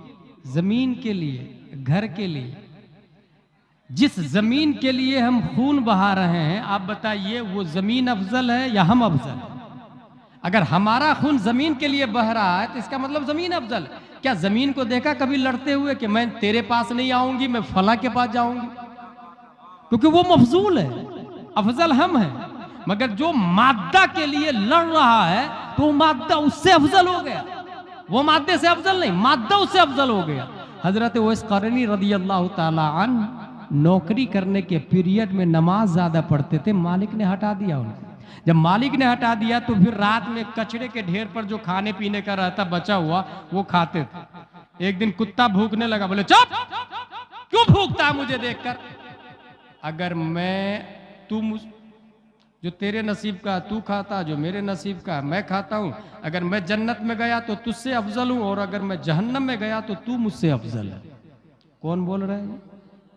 जमीन के लिए, घर के लिए। जिस जमीन के लिए हम खून बहा रहे हैं, आप बताइए वो जमीन अफजल है या हम अफजल? अगर हमारा खून जमीन के लिए बह रहा है तो इसका मतलब जमीन अफजल है। क्या जमीन को देखा कभी लड़ते हुए कि मैं तेरे पास नहीं आऊंगी, मैं फला के पास जाऊंगी? क्योंकि वो मफजूल है, अफजल हम हैं। मगर जो मादा के लिए लड़ रहा है तो वो मादा उससे अफजल हो गया, वो मादे से अफजल नहीं, मादा उससे अफजल हो गया। हजरत उवैस क़रनी रदी अल्लाह ताला अन्हु नौकरी करने के पीरियड में नमाज ज्यादा पढ़ते थे, मालिक ने हटा दिया उनको। जब मालिक ने हटा दिया तो फिर रात में कचरे के ढेर पर जो खाने पीने का रहता बचा हुआ वो खाते थे। एक दिन कुत्ता भूखने लगा, बोले चुप, क्यों भूखता है मुझे देखकर? अगर तुम जो तेरे नसीब का तू खाता, जो मेरे नसीब का मैं खाता हूं, अगर मैं जन्नत में गया तो तुझसे अफजल हूं, और अगर मैं जहन्नम में गया तो तू मुझसे अफजल है। कौन बोल रहे हैं?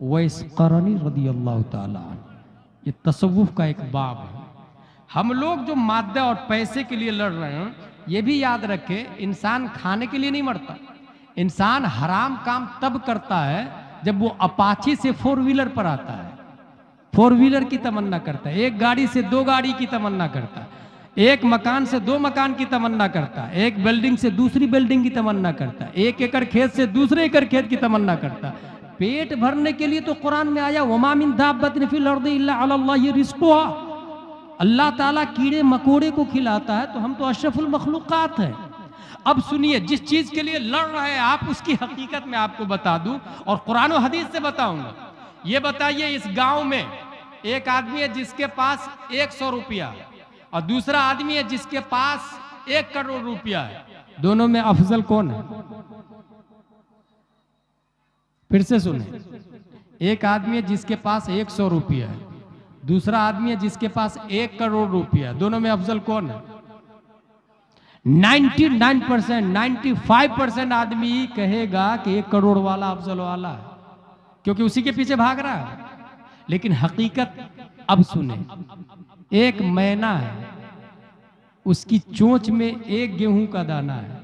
उवैस क़रनी रदी अल्लाह ताला अन्हु। ये तसव्वुफ का एक बाब है। हम लोग जो मादा और पैसे के लिए लड़ रहे हैं, ये भी याद रखे, इंसान खाने के लिए नहीं मरता। इंसान हराम काम तब करता है जब वो अपाची से 4 व्हीलर पर आता है, 4 व्हीलर की तमन्ना करता है, एक गाड़ी से 2 गाड़ी की तमन्ना करता है, एक मकान से 2 मकान की तमन्ना करता है, एक बिल्डिंग से दूसरी बिल्डिंग की तमन्ना करता है, 1 एकड़ खेत से दूसरे एकड़ खेत की तमन्ना करता है। पेट भरने के लिए तो कुरान में आया, वमा मिन दाब्बतिन फिल अर्दि इल्ला अलल्लाहि रिज़्क़ुहा। अल्लाह ताला कीड़े मकोड़े को खिलाता है, तो हम तो अशरफुल मखलूकात हैं। अब सुनिए, जिस चीज के लिए लड़ रहे हैं आप, उसकी हकीकत में आपको बता दूं और कुरान और हदीस से बताऊंगा। ये बताइए, इस गांव में एक आदमी है जिसके पास 100 रुपया और दूसरा आदमी है जिसके पास 1 करोड़ रुपया है, दोनों में अफजल कौन है? फिर से सुने, एक आदमी है जिसके पास 100 रुपया है, दूसरा आदमी है जिसके पास 1 करोड़ रुपया, दोनों में अफजल कौन है? 99%, 95% आदमी कहेगा कि 1 करोड़ वाला अफजल वाला है, क्योंकि उसी के पीछे भाग रहा है। लेकिन हकीकत अब सुने, एक मैना है, उसकी चोंच में 1 गेहूं का दाना है,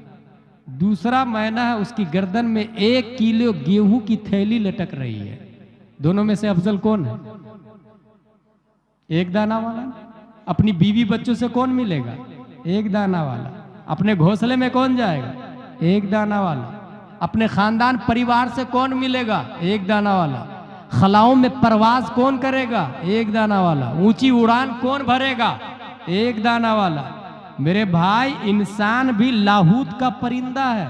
दूसरा मैना है, उसकी गर्दन में 1 किलो गेहूं की थैली लटक रही है। दोनों में से अफजल कौन है? 1 दाना वाला। अपनी बीवी बच्चों से कौन मिलेगा? 1 दाना वाला। अपने घोंसले में कौन जाएगा? 1 दाना वाला। अपने खानदान परिवार से कौन मिलेगा? 1 दाना वाला। खलाओं में परवाज कौन करेगा? 1 दाना वाला। ऊंची उड़ान कौन भरेगा? 1 दाना वाला। मेरे भाई, इंसान भी लाहूत का परिंदा है।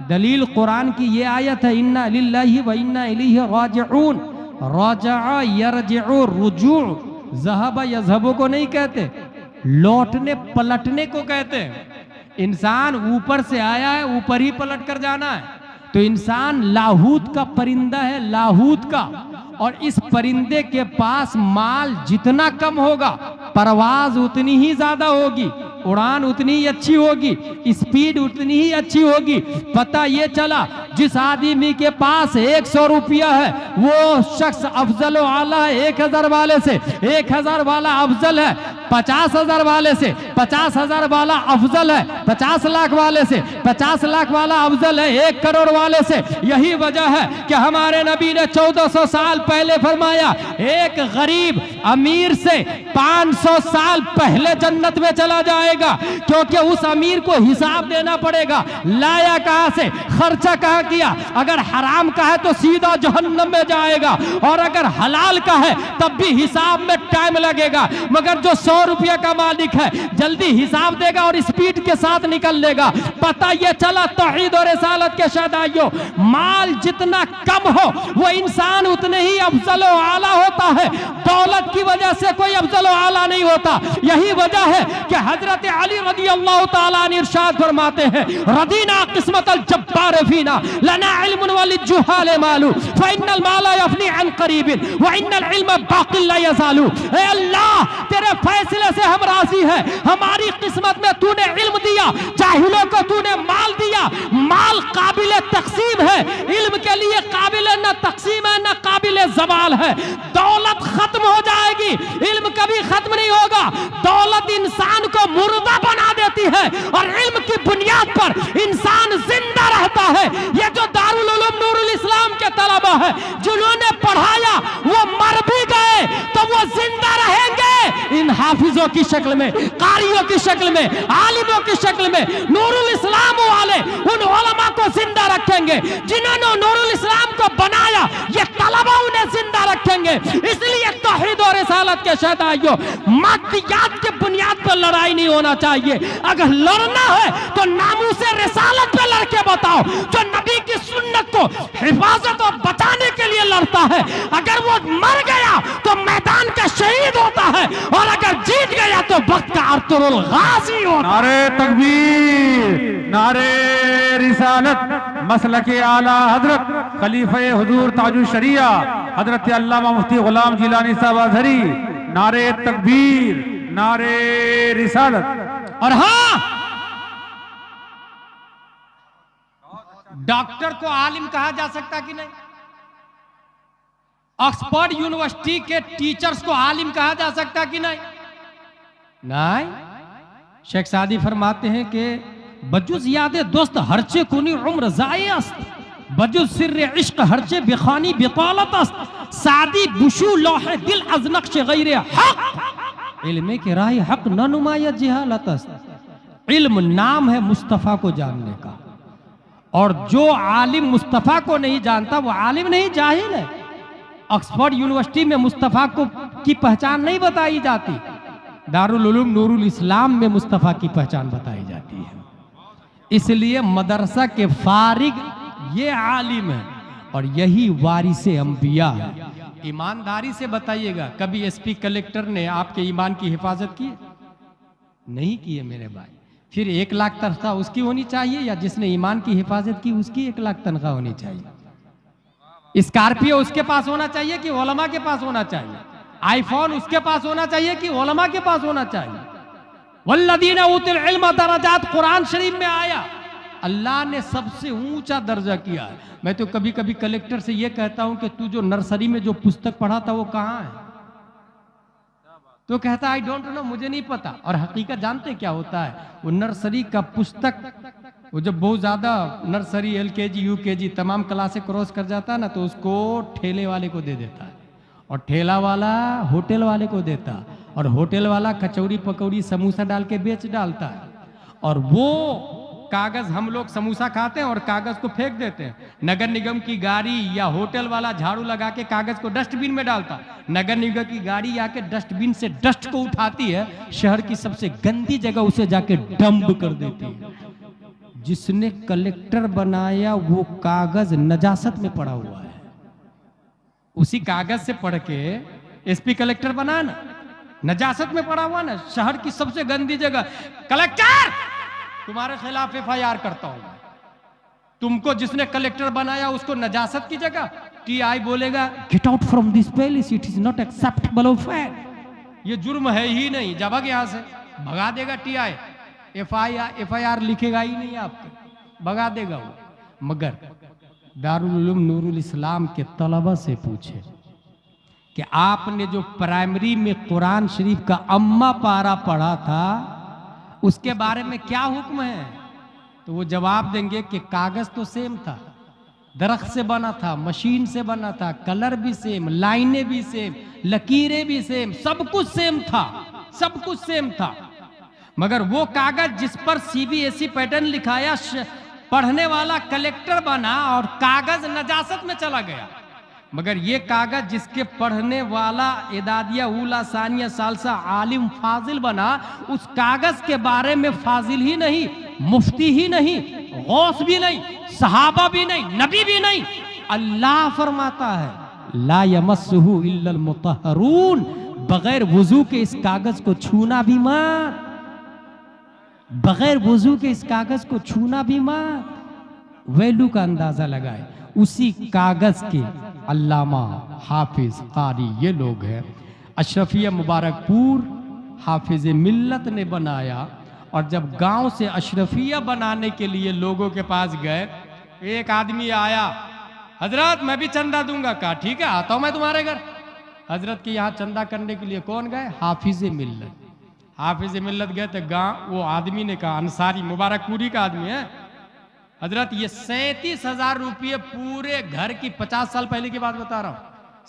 दलील कुरान की ये आयत है, इन्ना लिल्लाहि व इन्ना इलैहि राजिऊन। राजअ यरजिउ रुजू, ज़हब यज़हबु को नहीं कहते, लौटने पलटने को कहते हैं। इंसान ऊपर से आया है, ऊपर ही पलट कर जाना है। तो इंसान लाहूत का परिंदा है, लाहूत का। और इस परिंदे के पास माल जितना कम होगा, परवाज उतनी ही ज्यादा होगी, उड़ान उतनी ही अच्छी होगी, स्पीड उतनी ही अच्छी होगी। पता ये चला, जिस आदमी के पास 100 रुपया है वो शख्स अफजल आला है 1000 वाले से, 1000 वाला अफजल है 50,000 वाले से, 50,000 वाला अफजल है 50 लाख वाले से, 50 लाख वाला अफजल है 1 करोड़ वाले से। यही वजह है कि हमारे नबी ने 1400 साल पहले फरमाया, एक गरीब अमीर से 500 साल पहले जन्नत में चला जाएगा, क्योंकि उस अमीर को हिसाब देना पड़ेगा, लाया कहां से, खर्चा कहां किया। अगर हराम का है तो सीधा जहन्नम में जाएगा, और अगर हलाल का है तब भी हिसाब में टाइम लगेगा। मगर जो 100 रुपया का मालिक है, जल्दी हिसाब देगा और स्पीड के साथ निकल लेगा। पता यह चला तौहीद और रिसालत के शहदाइयों, माल जितना कम हो वो इंसान उतने ही अफजल व आला होता है। दौलत की वजह से कोई अफजल व आला नहीं होता। यही वजह है कि हजरत अली रज़ियल्लाहु ताला अन्हु इरशाद फरमाते हैं, रदीना किस्मतल जब्बार फीना लना इल्मुन वलिजुहाल मालू फइन्नल माला यफनी अन करीबिन व इन्नल इल्म बाक़िल ला यज़ालू। ए अल्लाह, तेरे फैसले से हम राजी हैं। हमारी किस्मत में तूने इल्म दिया, जाहिलों को तूने माल दिया। माल काबिल तकसीम है, इल्म के लिए काबिल न तकसीम है न काबिल ज़वाल है। दौलत खत्म हो जाएगी, इल्म कभी खत्म नहीं होगा। दौलत इंसान को मुर्दा बना देती है और इल्म की बुनियाद पर इंसान जिंदा रहता है। ये जो दारुल उलूम नूरुल इस्लाम के तलबा है, जिन्होंने पढ़ाया वो मर भी गए तो वो जिंदा रहेंगे इन हाफिजों की शक्ल में, कारियों की शक्ल में, आलिमों की शक्ल में। नूरुल इस्लाम वाले उन उलमा को जिंदा रखेंगे जिन्होंने नूरुल इस्लाम को बनाया, ये तलबा उन्हें जिंदा रखेंगे। इसलिए तौहीद और रिसालत के शहदाइयों, मादियात के बुनियाद पर लड़ाई नहीं होना चाहिए। अगर लड़ना है तो नामूसे रिसालत पे लड़के बताओ, जो नबी की सुन्नत को हिफाजत और बचाने के लिए लड़ता है। अगर वो मर गया तो मैदान का शहीद होता है, और अगर जीत गया तो वक्त का अर्तुरुल गाजी होता है। नारे तकबीर, नारे रिसालत, मसलके आला हजरत खलीफे हुजूर ताजुश शरिया हजरत अल्लामा मुफ्ती गुलाम जिलानी साहब अज़हरी। नारे तकबीर, नारे रिसालत। और हाँ, डॉक्टर को आलिम कहा जा सकता कि नहीं? ऑक्सफोर्ड यूनिवर्सिटी के टीचर्स को आलिम कहा जा सकता कि नहीं? नहीं। शेख सादी फरमाते हैं कि बजुज़ याद दोस्त हरचे कुनी उम्र ज़ाये अस्त, बजुज़ सिर्र इश्क हरचे बिखानी बिकालत अस्त, सादी बुशू लोहे दिल अज नक्श गैर हक, इल्म के राह हक न नुमाया जिहालत अस्त। इल्म नाम है मुस्तफ़ा को जानने का, और जो आलिम मुस्तफ़ा को नहीं जानता वो आलिम नहीं, जाहिल है। ऑक्सफोर्ड यूनिवर्सिटी में मुस्तफ़ा को की पहचान नहीं बताई जाती, दारुल उलूम नूरुल इस्लाम में मुस्तफ़ा की पहचान बताई जाती है। इसलिए मदरसा के फारिग ये आलिम है, और यही वारिसे अंबिया है। ईमानदारी से बताइएगा, कभी एसपी कलेक्टर ने आपके ईमान की हिफाजत की? नहीं की है मेरे भाई। फिर 1 लाख तनख्वाह उसकी होनी चाहिए, या जिसने ईमान की हिफाजत की उसकी 1 लाख तनख्वाह होनी चाहिए? स्कॉर्पियो उसके पास होना चाहिए कि उलमा के पास होना चाहिए? आईफोन उसके पास होना चाहिए कि उलमा के पास होना चाहिए? वल्लदीना उतुल इल्म दरजात, कुरान शरीफ में आया। अल्लाह ने सबसे ऊंचा दर्जा किया है। मैं तो कभी कभी कलेक्टर से यह कहता हूं कि तू जो नर्सरी में जो पुस्तक पढ़ा था वो कहां है? तो कहता आई डोंट नो, मुझे नहीं पता। और हकीकत जानते क्या होता है, वो नर्सरी का पुस्तक, वो जब बहुत ज़्यादा नर्सरी LKG UKG तमाम क्लासे क्रॉस कर जाता है ना, तो उसको ठेले वाले को दे देता है, और ठेला वाला होटल वाले को देता, और होटल वाला कचौड़ी पकौड़ी समोसा डाल के बेच डालता है। और वो कागज हम लोग समोसा खाते हैं और कागज को फेंक देते हैं। नगर निगम की गाड़ी या होटल वाला झाड़ू लगा के कागज को डस्टबिन में डालता, नगर निगम की गाड़ी आके डस्टबिन से डस्ट को उठाती है, शहर की सबसे गंदी जगह उसे जाके डंप कर देती है। जिसने कलेक्टर बनाया वो कागज नजासत में पड़ा हुआ है, उसी कागज से पढ़ के SP कलेक्टर बना ना, नजासत में पड़ा हुआ ना, शहर की सबसे गंदी जगह। कलेक्टर, तुम्हारे खिलाफ FIR करता हूं। तुमको जिसने कलेक्टर बनाया उसको नजासत की जगह। TI बोलेगा get out from this palace, it is not acceptable offence, ये जुर्म है ही नहीं, जा भाग यहां से। भगा देगा TI, FIR लिखेगा ही नहीं आपको, भगा देगा वो। मगर दारुल उलूम नूरुल इस्लाम के तलबा से पूछे कि आपने जो प्राइमरी में कुरान शरीफ का अम्मा पारा पढ़ा था उसके बारे में क्या हुक्म है, तो वो जवाब देंगे कि कागज तो सेम था, दरख्त से बना था, मशीन से बना था, कलर भी सेम, लाइनें भी सेम, लकीरें भी सेम, सब कुछ सेम था, सब कुछ सेम था। मगर वो कागज जिस पर CBSE पैटर्न लिखाया, पढ़ने वाला कलेक्टर बना और कागज नजासत में चला गया। मगर ये कागज जिसके पढ़ने वाला इदादिया उला सानिया सालसा आलिम फाजिल बना, उस कागज के बारे में फाजिल ही नहीं, मुफ्ती ही नहीं, गौस भी नहीं, सहाबा भी नहीं, नबी भी नहीं, अल्लाह फरमाता है ला यमस्सुहु इल्लल मुतहहरून, बगैर वुजू के इस कागज को छूना भी मत, बगैर वुजू के इस कागज को छूना भी मत। वैल्यू का अंदाजा लगाए। उसी कागज के अल्लामा हाफिज कारी ये लोग हैं। अशरफिया मुबारकपुर हाफिज मिल्लत ने बनाया, और जब गांव से अशरफिया बनाने के लिए लोगों के पास गए, एक आदमी आया, हजरत मैं भी चंदा दूंगा। कहा ठीक है, आता हूं मैं तुम्हारे घर। हजरत के यहाँ चंदा करने के लिए कौन गए? हाफिज मिल्लत। हाफिज मिल्लत गए तो गांव वो आदमी ने कहा, अंसारी मुबारकपुरी का आदमी है, हजरत ये 37,000 रुपये पूरे घर की, 50 साल पहले की बात बता रहा हूँ,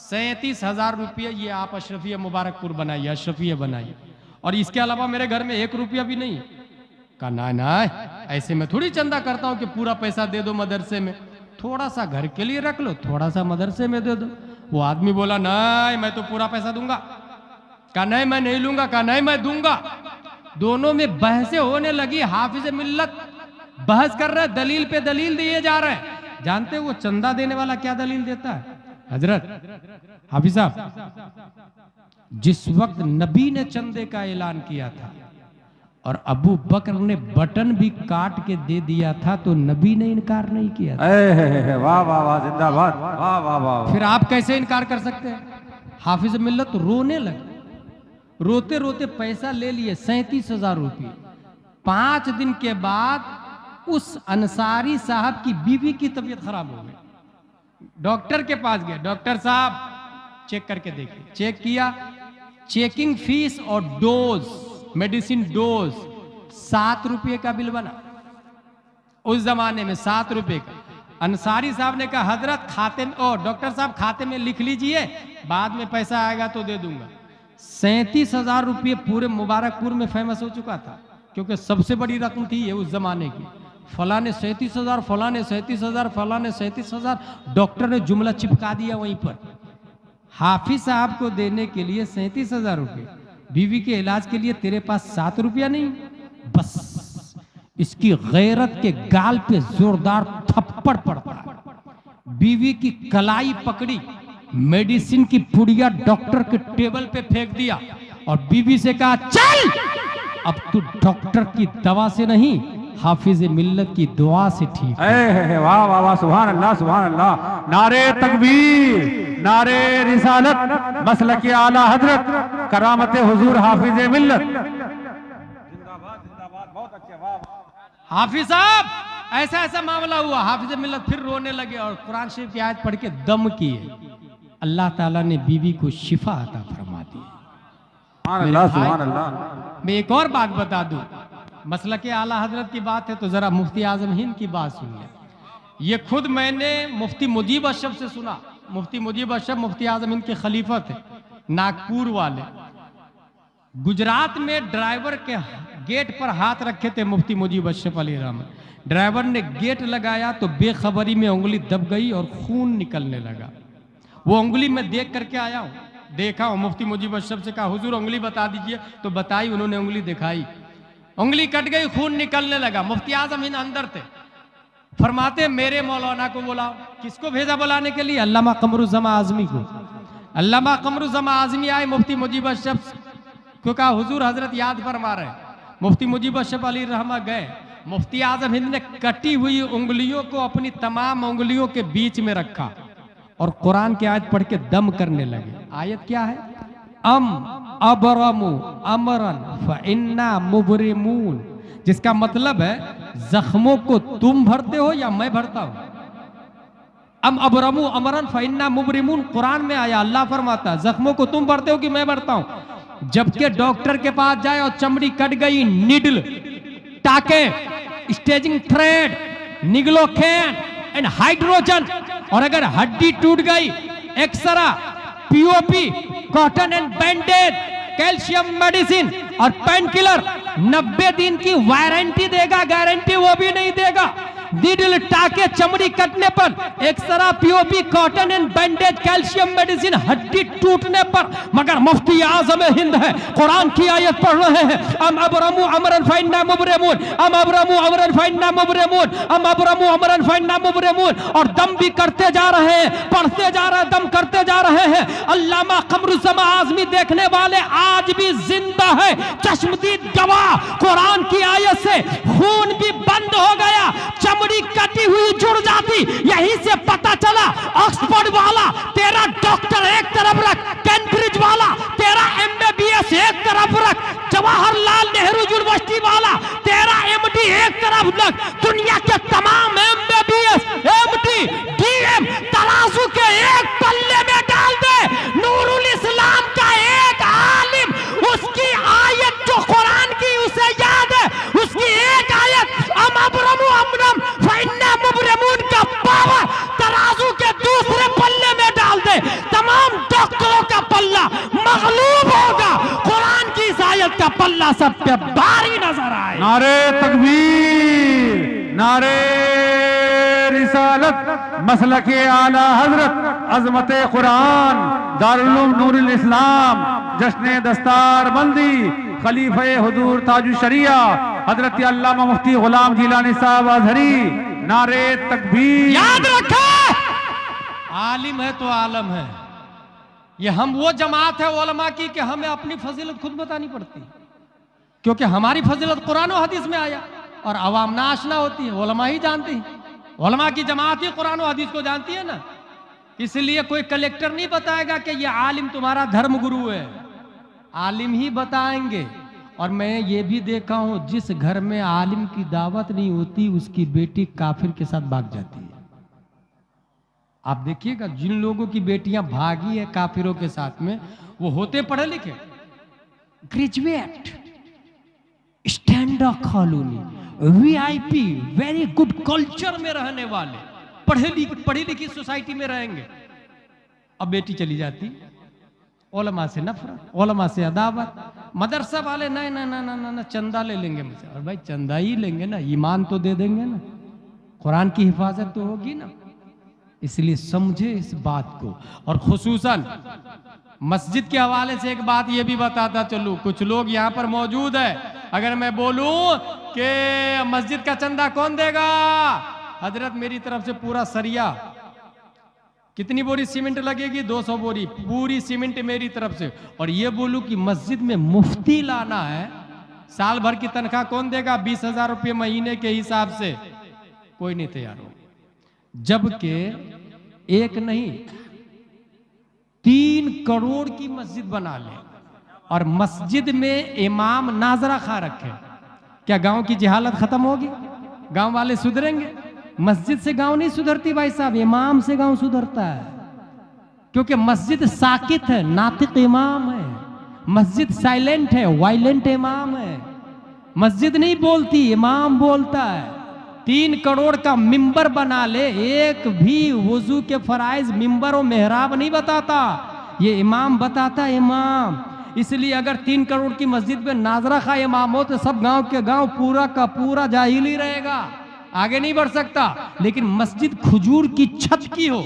37,000 रुपये ये आप अशरफिया मुबारकपुर बनाइए, अशरफिया बनाइए, और इसके अलावा मेरे घर में 1 रुपया भी नहीं। कहा ना ना, ऐसे में थोड़ी चंदा करता हूँ कि पूरा पैसा दे दो मदरसे में, थोड़ा सा घर के लिए रख लो, थोड़ा सा मदरसे में दे दो। वो आदमी बोला नहीं मैं तो पूरा पैसा दूंगा। कहा नहीं मैं नहीं लूंगा। कहा नहीं मैं दूंगा। दोनों में बहसें होने लगी। हाफिज मिल्लत बहस कर रहे, दलील पे दलील दिए जा रहे हैं। जानते वो चंदा देने वाला क्या दलील देता है? हजरत हाफिज साहब, जिस वक्त नबी ने चंदे का ऐलान किया था और अबू बकर ने बटन भी काट के दे दिया था, तो नबी ने इनकार नहीं किया था। वाह वाह वाह, जिंदाबाद, वाह वाह वाह। फिर आप कैसे इनकार कर सकते हैं? हाफिज मिल्लत रोने लगे, रोते रोते पैसा ले लिए 37,000 रुपये। 5 दिन के बाद उस अंसारी साहब की बीवी की तबीयत खराब हो गई। डॉक्टर के पास गए, डॉक्टर साहब चेक करके देखिए। चेक किया, चेकिंग फीस और डोज, मेडिसिन डोज 7 रुपये का बिल बना। उस जमाने में 7 रुपये का। अंसारी साहब ने कहा हजरत खाते में, ओ डॉक्टर साहब खाते में लिख लीजिए, बाद में पैसा आएगा तो दे दूंगा। 37,000 रुपये पूरे मुबारकपुर में फेमस हो चुका था, क्योंकि सबसे बड़ी रकम थी ये उस जमाने की। फला ने 37,000, फला ने 37,000, फला ने 37,000। डॉक्टर ने जुमला चिपका दिया वहीं पर। हाफिज साहब को देने के लिए 37,000 रुपये, बीवी के इलाज के लिए तेरे पास 7 रुपया नहीं। बस इसकी गैरत के गाल पे जोरदार थप्पड़ पड़ता। बीवी की कलाई पकड़ी, मेडिसिन की पुड़िया डॉक्टर के टेबल पे फेंक दिया और बीवी से कहा चल, अब तू डॉक्टर की दवा से नहीं हाफिज मिल्लत की दुआ से ठीक है। वाह वाह वाह, सुभान अल्लाह सुभान अल्लाह। नारे तकबीर, नारे रिसालत, मसलक आला हजरत, करामत हुजूर हाफिज मिल्लत। जिंदाबाद जिंदाबाद, बहुत अच्छे। वाह हाफिज साहब, ऐसा ऐसा मामला हुआ। हाफिज मिल्लत फिर रोने लगे और कुरान शरीफ की आयत पढ़ के दम किए। अल्लाह ताला ने बीवी को शिफा अता फरमा दी। सुभान अल्लाह, सुभान अल्लाह। मैं एक और बात बता दूं, मसलक आला हजरत की बात है तो जरा मुफ्ती आजम हिंद की बात सुन ले। ये खुद मैंने मुफ्ती मुजीब अशरफ से सुना। मुफ्ती मुजीब अशरफ मुफ्ती आजम हिंद के खलीफा थे, नागपुर वाले। गुजरात में ड्राइवर के गेट पर हाथ रखे थे मुफ्ती मुजीब अशरफ अली रहमान। ड्राइवर ने गेट लगाया तो बेखबरी में उंगली दब गई और खून निकलने लगा। वो उंगली में देख करके आया हूँ, देखा हूँ। मुफ्ती मुजीब अशरफ से कहा हुजूर उंगली बता दीजिए, तो बताई, उन्होंने उंगली दिखाई, उंगली कट गई, खून निकलने लगा। मुफ्ती आजम हिंद अंदर थे, फरमाते मेरे मौलाना को बुलाओ। किसको भेजा बुलाने के लिए? अल्लामा कमरुज़्ज़मा आज़मी को। अल्लामा कमरुज़्ज़मा आज़मी आए, मुफ्ती मुजीब अशरफ को कहा हुजूर हजरत याद फरमा रहे। मुफ्ती मुजीब अशरफ अली रहमा गए। मुफ्ती आजम हिंद ने कटी हुई उंगलियों को अपनी तमाम उंगलियों के बीच में रखा और कुरान की आयत पढ़ के दम करने लगे। आयत क्या है? अम अबरमु अमरन फइन्ना मुबरिमून, जिसका मतलब है जख्मों को तुम भरते हो या मैं भरता हूं। अम अबरमु अमरन फइन्ना मुबरिमून कुरान में आया, अल्लाह फरमाता है जख्मों को तुम भरते हो कि मैं भरता हूं। जबकि डॉक्टर के पास जाए और चमड़ी कट गई, निडल, टाके, स्टेजिंग थ्रेड, निग्लोकेन एंड हाइड्रोजन, और अगर हड्डी टूट गई, X-ray, POP, cotton and bandage, calcium medicine और पेन किलर, 90 दिन की वारंटी देगा, गारंटी वो भी नहीं देगा। नीडल, टाके, चमड़ी कटने पर, X-ray, POP, cotton and bandage, calcium medicine, हड्डी टूटने पर। मगर मुफ्ती आज़म हिंद है, कुरान की आयत पढ़ रहे हैं, अम अबरमु अमरन फइन्ना मुबरिमून, अम अबरमु अमरन फइन्ना मुबरिमून, अम अबरमु अमरन फइन्ना मुबरिमून, और दम भी करते जा रहे हैं, पढ़ते जा रहे हैं, दम करते जा रहे हैं। अल्लामा कमरुज़्ज़मा आज़मी देखने वाले आज भी जिंदा है, चश्मदीद गवाह। कुरान की आयत से खून भी बंद हो गया, चमड़ी कटी हुई जुड़ जाती। यहीं से पता चला ऑक्सफोर्ड वाला तेरा डॉक्टर एक तरफ रख, कैम्ब्रिज वाला तेरा एमबीबीएस एक तरफ रख, जवाहरलाल नेहरू यूनिवर्सिटी वाला तेरा एमडी एक तरफ रख, दुनिया के तमाम एमबीबीएस, एमडी, डीएम तराजू के एक पल्ले में डाल दे। नूरुल इस्लाम का एक आलिम, उसकी आयत जो कुरान की उसे याद है, उसकी एक आयत अम अबरमु अमरम फइन्ना मुबरिमून का पावर तराजू के दूसरे पल्ले में डाल दे, तमाम डॉक्टरों का पल्ला मगलूब होगा। कुरान की इस आयत का पल्ला सब पे भारी नजर आए। नारे तकबीर, नारे रिसालत, मसलके आला हजरत, अजमते कुरान, दारुल उलूम नूरुल इस्लाम, जश्न दस्तार बंदी, खलीफे हुजूर ताजुल शरिया हजरत अल्लामा मुफ्ती गुलाम जिलानी साहब अजहरी। नारे तकबीर। याद रखे, आलिम है तो आलम है। ये हम वो जमात है उलमा की कि हमें अपनी फजीलत खुद बतानी पड़ती, क्योंकि हमारी फजीलत कुरान और हदीस में आया और अवाम ना आशना होती है, उलमा ही जानती है। उलमा की जमात ही कुरान और हदीस को जानती है ना। इसलिए कोई कलेक्टर नहीं बताएगा कि ये आलिम तुम्हारा धर्म गुरु है, आलिम ही बताएंगे। और मैं ये भी देखा हूं, जिस घर में आलिम की दावत नहीं होती उसकी बेटी काफिर के साथ भाग जाती है। आप देखिएगा, जिन लोगों की बेटियां भागी है काफिरों के साथ में, वो होते पढ़े लिखे, graduate, standard colony, VIP, very good culture में रहने वाले, पढ़ी लिखी सोसाइटी में रहेंगे। अब बेटी चली जाती, उलमा से नफरत, उलमा से अदावत। मदरसा वाले नहीं ना ना ना ना ना चंदा ले लेंगे मुझसे। और भाई चंदा ही लेंगे ना, ईमान तो दे देंगे ना, कुरान की हिफाजत तो होगी ना। इसलिए समझे इस बात को। और खुसूसन मस्जिद के हवाले से एक बात ये भी बताता चलूं, कुछ लोग यहाँ पर मौजूद है, अगर मैं बोलूं कि मस्जिद का चंदा कौन देगा, हजरत मेरी तरफ से पूरा सरिया, कितनी बोरी सीमेंट लगेगी, 200 बोरी पूरी सीमेंट मेरी तरफ से। और ये बोलूं कि मस्जिद में मुफ्ती लाना है, साल भर की तनख्वाह कौन देगा, 20,000 रुपये महीने के हिसाब से, कोई नहीं तैयार हो। जबकि एक नहीं 3 करोड़ की मस्जिद बना ले और मस्जिद में इमाम नाजरा खा रखे, क्या गांव की जहालत खत्म होगी? गांव वाले सुधरेंगे? मस्जिद से गांव नहीं सुधरती भाई साहब, इमाम से गांव सुधरता है। क्योंकि मस्जिद साकित है, नातिक इमाम है, मस्जिद साइलेंट है, वायलेंट इमाम है। मस्जिद नहीं बोलती, इमाम बोलता है। 3 करोड़ का मिंबर बना ले, एक भी वुजू के फराइज मिंबर और मेहराब नहीं बताता, ये इमाम बताता है, इमाम। इसलिए अगर 3 करोड़ की मस्जिद में नाजरा खा इमाम हो तो सब गांव के गांव पूरा का पूरा जाहिल ही रहेगा, आगे नहीं बढ़ सकता। लेकिन मस्जिद खजूर की छत की हो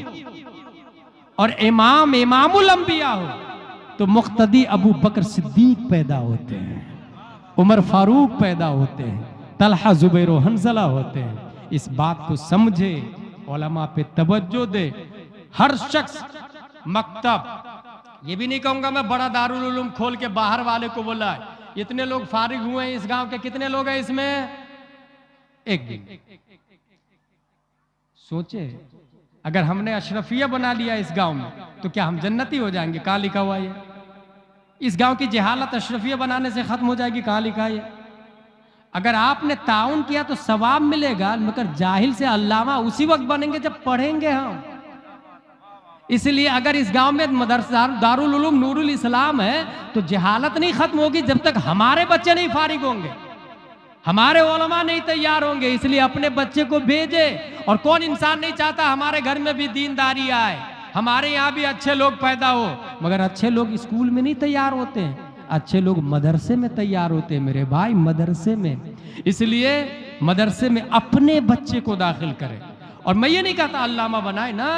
और इमाम इमामुल अंबिया हो तो मुक्तदी अबू बकर सिद्दीक पैदा होते हैं, उमर फारूक पैदा होते हैं, तलहा जुबैर हंजला होते हैं। इस बात को समझे, उलमा पे तवज्जो दे। हर शख्स मकतब, ये भी नहीं कहूंगा मैं बड़ा दारुल उलूम खोल के बाहर वाले को बोला है। इतने लोग फारिग हुए हैं इस गांव के, कितने लोग हैं इसमें? एक दिन सोचे, अगर हमने अशरफिया बना लिया इस गांव में तो क्या हम जन्नती हो जाएंगे? कहां लिखा हुआ है? इस गांव की जहालत अशरफिया बनाने से खत्म हो जाएगी, कहां लिखा है? अगर आपने ताउन किया तो सवाब मिलेगा, मगर जाहिल से अल्लामा उसी वक्त बनेंगे जब पढ़ेंगे हम। इसलिए अगर इस गांव में मदरसा दारुल उलूम नूरुल इस्लाम है तो जहालत नहीं खत्म होगी जब तक हमारे बच्चे नहीं फारिग होंगे, हमारे उलमा नहीं तैयार होंगे। इसलिए अपने बच्चे को भेजे। और कौन इंसान नहीं चाहता हमारे घर में भी दीनदारी आए, हमारे यहाँ भी अच्छे लोग पैदा हो। मगर अच्छे लोग स्कूल में नहीं तैयार होते हैं, अच्छे लोग मदरसे में तैयार होते हैं मेरे भाई, मदरसे में। इसलिए मदरसे में अपने बच्चे को दाखिल करें। और मैं ये नहीं कहता अल्लामा बनाए ना,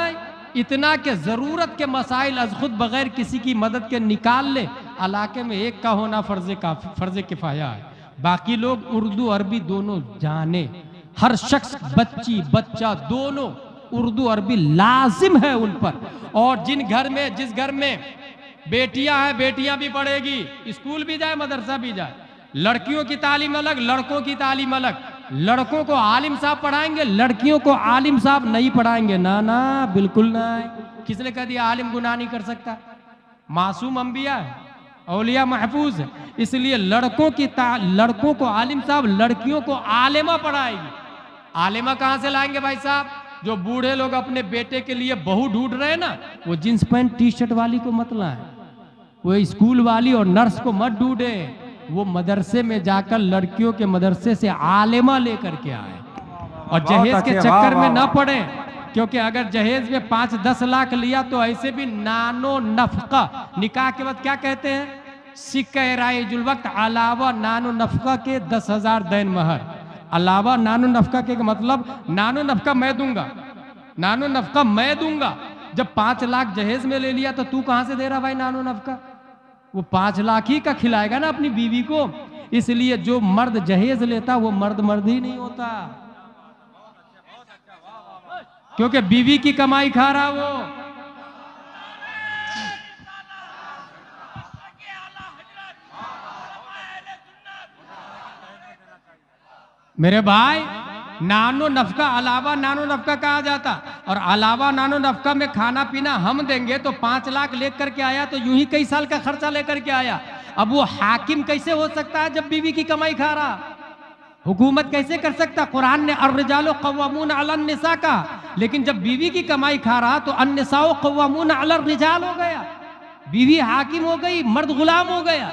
इतना के जरूरत के मसाइल अज खुद बगैर किसी की मदद के निकाल ले। इलाके में एक का होना फर्ज किफाया है, बाकी लोग उर्दू अरबी दोनों जाने। हर शख्स, बच्ची बच्चा दोनों उर्दू अरबी लाजिम है उन पर। और जिस घर में बेटियां हैं, बेटियां भी पढ़ेगी, स्कूल भी जाए मदरसा भी जाए। लड़कियों की तालीम अलग, लड़कों की तालीम अलग। लड़कों को आलिम साहब पढ़ाएंगे, लड़कियों को आलिम साहब नहीं पढ़ाएंगे। ना ना, बिल्कुल ना। किसने कह दिया आलिम गुनाह नहीं कर सकता? मासूम अंबिया है, औलिया महफूज है। इसलिए लड़कों को आलिम साहब, लड़कियों को आलिमा पढ़ाएगी। आलिमा कहां से लाएंगे भाई साहब? जो बूढ़े लोग अपने बेटे के लिए बहू ढूंढ रहे हैं ना, वो जींस पैंट टी शर्ट वाली को मत लाए, वो स्कूल वाली और नर्स को मत ढूंढे। वो मदरसे में जाकर लड़कियों के मदरसे से आलिमा लेकर के आए और जहेज के चक्कर में न पड़े। क्योंकि अगर जहेज में 5-10 लाख लिया तो ऐसे भी नानो नफका, निकाह के बाद क्या कहते हैं? सिक्का राइजुल वक्त अलावा नानो नफका के 10,000 दैन महर। अलावा नानो नफका के मतलब नानो नफका मैं दूंगा, नानो नफका मैं दूंगा। जब 5 लाख जहेज में ले लिया तो तू कहां से दे रहा भाई नानो नफका? वो 5 लाख ही का खिलाएगा ना अपनी बीवी को। इसलिए जो मर्द जहेज लेता वो मर्द ही नहीं होता, क्योंकि बीवी की कमाई खा रहा वो। मेरे भाई, नानो नफका अलावा नानो नफका कहा जाता। और अलावा नानो नफका में खाना पीना हम देंगे तो 5 लाख लेकर के आया तो यूं ही कई साल का खर्चा लेकर के आया। अब वो हाकिम कैसे हो सकता है जब बीवी की कमाई खा रहा? हुकूमत कैसे कर सकता? कुरान ने अर्रिजालु क़व्वामून अलन निसा का, लेकिन जब बीवी की कमाई खा रहा तो अन्निसाउ क़व्वामून अलर रिजाल हो गया, बीवी हाकिम हो गई, मर्द गुलाम हो गया।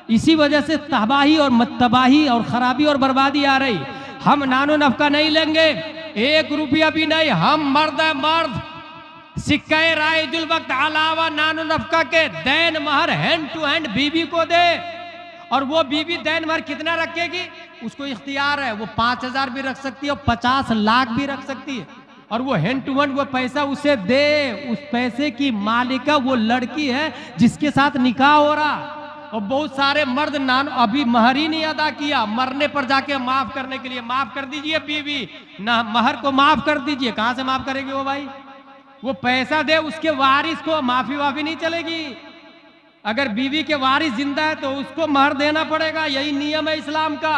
इसी वजह से तबाही और खराबी और बर्बादी आ रही। हम नानो नफका नहीं लेंगे, 1 रुपया भी नहीं। हम मर्द है, मर्द। सिक्का राइजुल वक्त अलावा नानो नफका के दैन महर हैंड टू हैंड बीवी को दे। और वो बीवी दैन महर कितना रखेगी उसको इख्तियार है, वो 5,000 भी रख सकती है और 50 लाख भी रख सकती है। और वो हैंड टू हैंड वो पैसा उसे दे। उस पैसे की मालिका वो लड़की है जिसके साथ निकाह हो रहा। और बहुत सारे मर्द अभी महर ही नहीं अदा किया, मरने पर जाके माफ करने के लिए, माफ कर दीजिए बीवी ना, महर को माफ कर दीजिए। कहां से माफ करेंगे वो भाई? वो पैसा दे, उसके वारिस को माफी वाफी नहीं चलेगी। अगर बीवी के वारिस जिंदा है तो उसको महर देना पड़ेगा, यही नियम है इस्लाम का।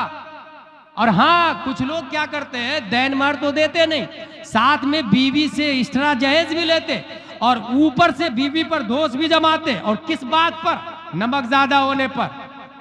और हाँ, कुछ लोग क्या करते हैं, दैन महर तो देते नहीं, साथ में बीवी से एक्स्ट्रा जहेज भी लेते और ऊपर से बीवी पर दोष भी जमाते। और किस बात पर? नमक ज्यादा होने पर।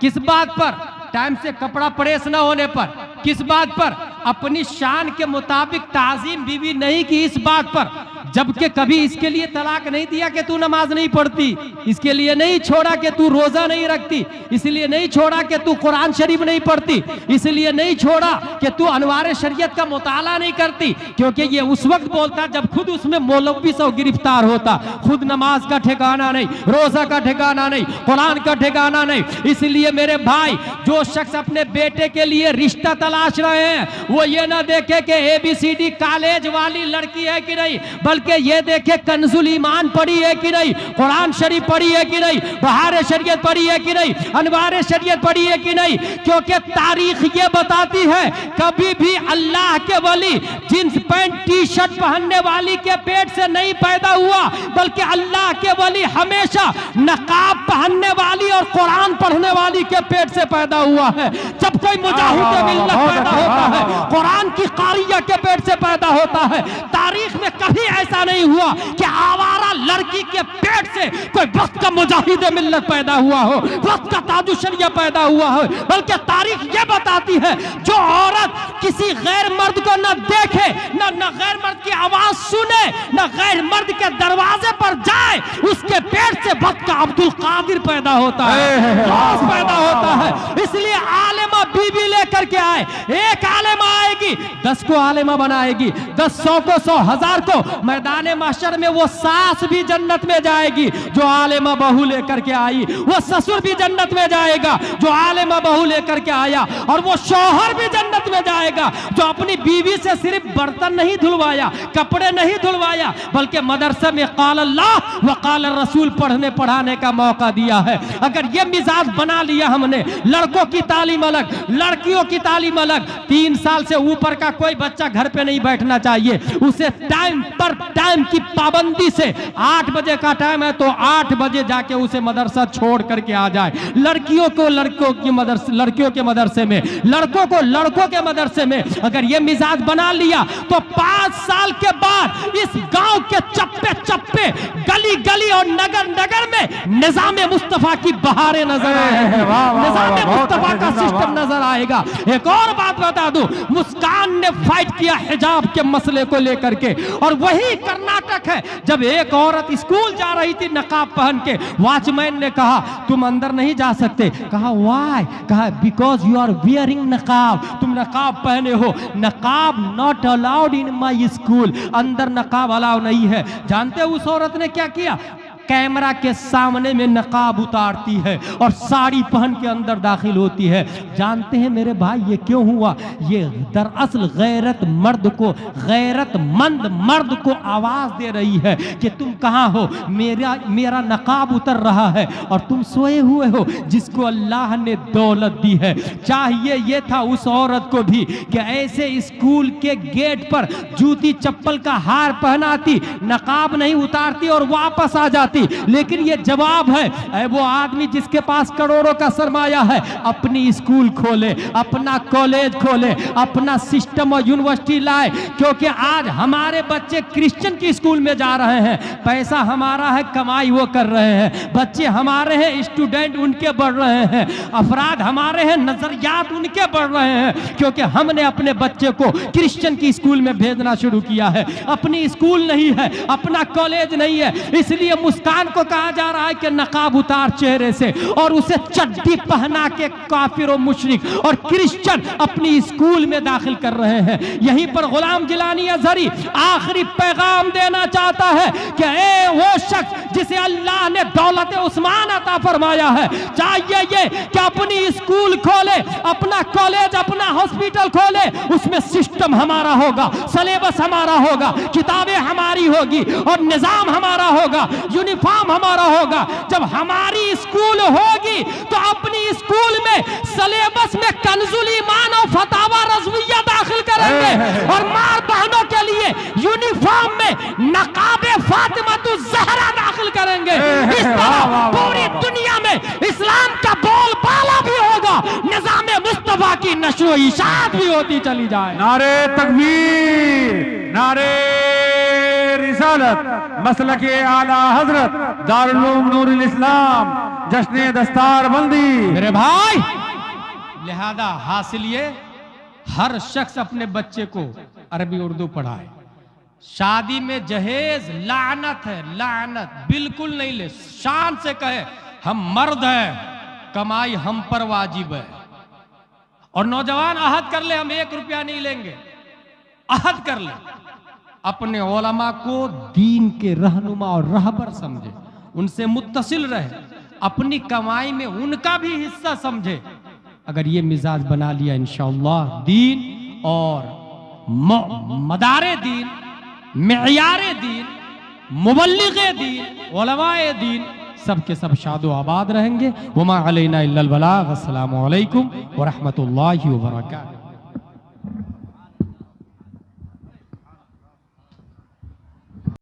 किस बात पर? टाइम से कपड़ा प्रेस न होने पर। किस बात पर? अपनी शान के मुताबिक ताजीम बीवी नहीं की, इस बात पर। जबकि कभी इसके लिए तलाक नहीं दिया कि तू नमाज नहीं पढ़ती, इसके लिए नहीं छोड़ा कि तू रोजा नहीं रखती, इसलिए नहीं छोड़ा कि तू कुरान शरीफ नहीं पढ़ती, इसलिए नहीं छोड़ा कि तू अनवार शरीयत का मुताला नहीं करती, क्योंकि ये उस वक्त बोलता जब खुद उसमें मौलवी से गिरफ्तार होता, खुद नमाज का ठिकाना नहीं, रोजा का ठिकाना नहीं, कुरान का ठिकाना नहीं। इसलिए मेरे भाई, जो शख्स अपने बेटे के लिए रिश्ता तलाश रहे हैं वो ये ना देखे कि ABCD कॉलेज वाली लड़की है कि नहीं, बल्कि ये देखे कंजुल ईमान पढ़ी है कि नहीं, कुरान शरीफ पढ़ी है कि नहीं, बहार शरीयत पढ़ी है कि नहीं, अनवार शरीयत पढ़ी है कि नहीं। क्योंकि तारीख ये बताती है कभी भी अल्लाह के वली जींस पैंट टी शर्ट पहनने वाली के पेट से नहीं पैदा हुआ, बल्कि अल्लाह के वली हमेशा नकाब पहनने वाली और कुरान पढ़ने वाली के पेट से पैदा हुआ है। जब कोई मुजाहिद मिल्लत पैदा होता है कुरान की कारिया के पेट से पैदा होता है। तारीख में कभी ऐसा नहीं हुआ कि आवारा लड़की के पेट से कोई वक्त का मुजाहिद मिल्लत पैदा हुआ हो, वक्त का ताजु शरिया पैदा हुआ हो, बल्कि तारीख ये बताती है जो औरत किसी गैर मर्द को न देखे, न गैर मर्द की आवाज सुने, न गैर मर्द के दरवाजे पर जाए, उसके पेट से वक्त का अब्दुल कादिर पैदा होता है, पैदा होता है। इसलिए आलिमा बीबी लेकर के आए, एक आलिमा आएगी 10 को आलिमा बनाएगी, 10 100 को 100 1000 को मैदान महशर में वो सास भी जन्नत में जाएगी जो आलिमा बहू लेकर के आई, वो ससुर भी जन्नत में जाएगा जो आलिमा बहू लेकर के आया, और वो शौहर भी जन्नत में जाएगा जो अपनी बीवी से सिर्फ बर्तन नहीं धुलवाया, कपड़े नहीं धुलवाया, बल्कि मदरसे में काल अल्लाह व काल रसूल पढ़ने पढ़ाने का मौका दिया है। अगर ये मिजाज बना लिया हमने, लड़कों की तालीम अलग, लड़कियों की तालीम अलग, 3 साल से ऊपर का कोई बच्चा घर पे नहीं बैठना चाहिए, उसे टाइम पर टाइम की पाबंदी से 8 बजे का टाइम है तो 8 बजे जाके उसे मदरसा छोड़ करके आ जाए। लड़कियों को लड़कों के मदरसे में, लड़कों को लड़कों के मदरसे में। अगर ये मिजाज बना लिया तो 5 साल के बाद इस गांव के चप्पे चप्पे, गली गली और नगर नगर में निजाम मुस्तफा की बहारें नजर आएंगी, निजाम मुस्तफा का सिस्टम नजर आएगा। एक और बात बता दूं, मुस्कान ने फाइट किया हिजाब के मसले को लेकर के, और वही कर्नाटक है जब एक औरत स्कूल जा रही थी नकाब पहन के, वॉचमैन ने कहा तुम अंदर नहीं जा सकते, कहा व्हाई, कहा बिकॉज यू आर वियरिंग नकाब, तुम नकाब पहने हो, नकाब not allowed in my school, अंदर नकाब अलाउ नहीं है। जानते हो उस औरत ने क्या किया? कैमरा के सामने में नकाब उतारती है और साड़ी पहन के अंदर दाखिल होती है। जानते हैं मेरे भाई ये क्यों हुआ? ये दरअसल गैरतमंद मर्द को आवाज दे रही है कि तुम कहाँ हो, मेरा नकाब उतर रहा है और तुम सोए हुए हो जिसको अल्लाह ने दौलत दी है। चाहिए ये था उस औरत को भी कि ऐसे स्कूल के गेट पर जूती चप्पल का हार पहनाती, नकाब नहीं उतारती और वापस आ जाती। लेकिन ये जवाब है वो आदमी जिसके पास करोड़ों का सरमाया है, अपनी स्कूल खोले, अपना कॉलेज खोले, अपना सिस्टम और यूनिवर्सिटी लाए। क्योंकि आज हमारे बच्चे क्रिश्चियन की स्कूल में जा रहे हैं, पैसा हमारा है, कमाई वो कर रहे हैं, बच्चे हमारे हैं, स्टूडेंट उनके बढ़ रहे हैं, अफराद हमारे हैं, नजरियात उनके बढ़ रहे हैं, क्योंकि हमने अपने बच्चे को क्रिश्चियन की स्कूल में भेजना शुरू किया है। अपनी स्कूल नहीं है, अपना कॉलेज नहीं है, इसलिए मुस्कान को कहा जा रहा है कि नकाब उतार चेहरे से, और उसे चड्डी पहना के काफिर और मुशरिक और क्रिश्चियन अपनी स्कूल में दाखिल कर रहे हैं। यहीं पर गुलाम जिलानी अजहरी आखिरी पैगाम देना चाहता है कि ए वो शख्स जिसे अल्लाह ने दौलत उस्मान अता फरमाया है, चाहिए ये कि अपनी स्कूल खोले, अपना कॉलेज, अपना हॉस्पिटल खोले, उसमें सिस्टम हमारा होगा, सिलेबस हमारा होगा, किताबें हमारी होगी और निजाम हमारा होगा, यूनिफॉर्म हमारा होगा। जब हमारी स्कूल होगी तो अपनी स्कूल में सिलेबस में कंजुल ईमान और फतावा रज़विया दाखिल करेंगे और मां बहनों के लिए यूनिफॉर्म में नकाबे फातिमातुज़ ज़हरा दाखिल करेंगे। इस तरह पूरी दुनिया में इस्लाम का बोलबाला भी होगा, निज़ाम मुस्तफा की नशो इशाअत भी होती चली जाए। नारे तकबीर, नारे रिसालत, मसलके आला हजरत दारुल उलूम नूरुल इस्लाम, जश्न दस्तार बंदी। मेरे भाई, लिहाजा हासिल ये हर शख्स अपने बच्चे को अरबी उर्दू पढ़ाए, शादी में जहेज लानत है, लानत बिल्कुल नहीं ले। शान से कहे हम मर्द हैं, कमाई हम पर वाजिब है। और नौजवान अहद कर ले हम 1 रुपया नहीं लेंगे, अहद कर ले। अपने उलमा को दीन के रहनुमा और रहबर समझे, उनसे मुत्तसिल रहे, अपनी कमाई में उनका भी हिस्सा समझे। अगर ये मिजाज बना लिया इंशाअल्लाह दीन और मदारे दीन, मेयारे दीन, मुबल्लिगे दीन, उलमाए दीन सबके सब शादो आबाद रहेंगे। वमा अलैना इल्लल बलाग। अस्सलामु अलैकुम व रहमतुल्लाहि व बरकातहू।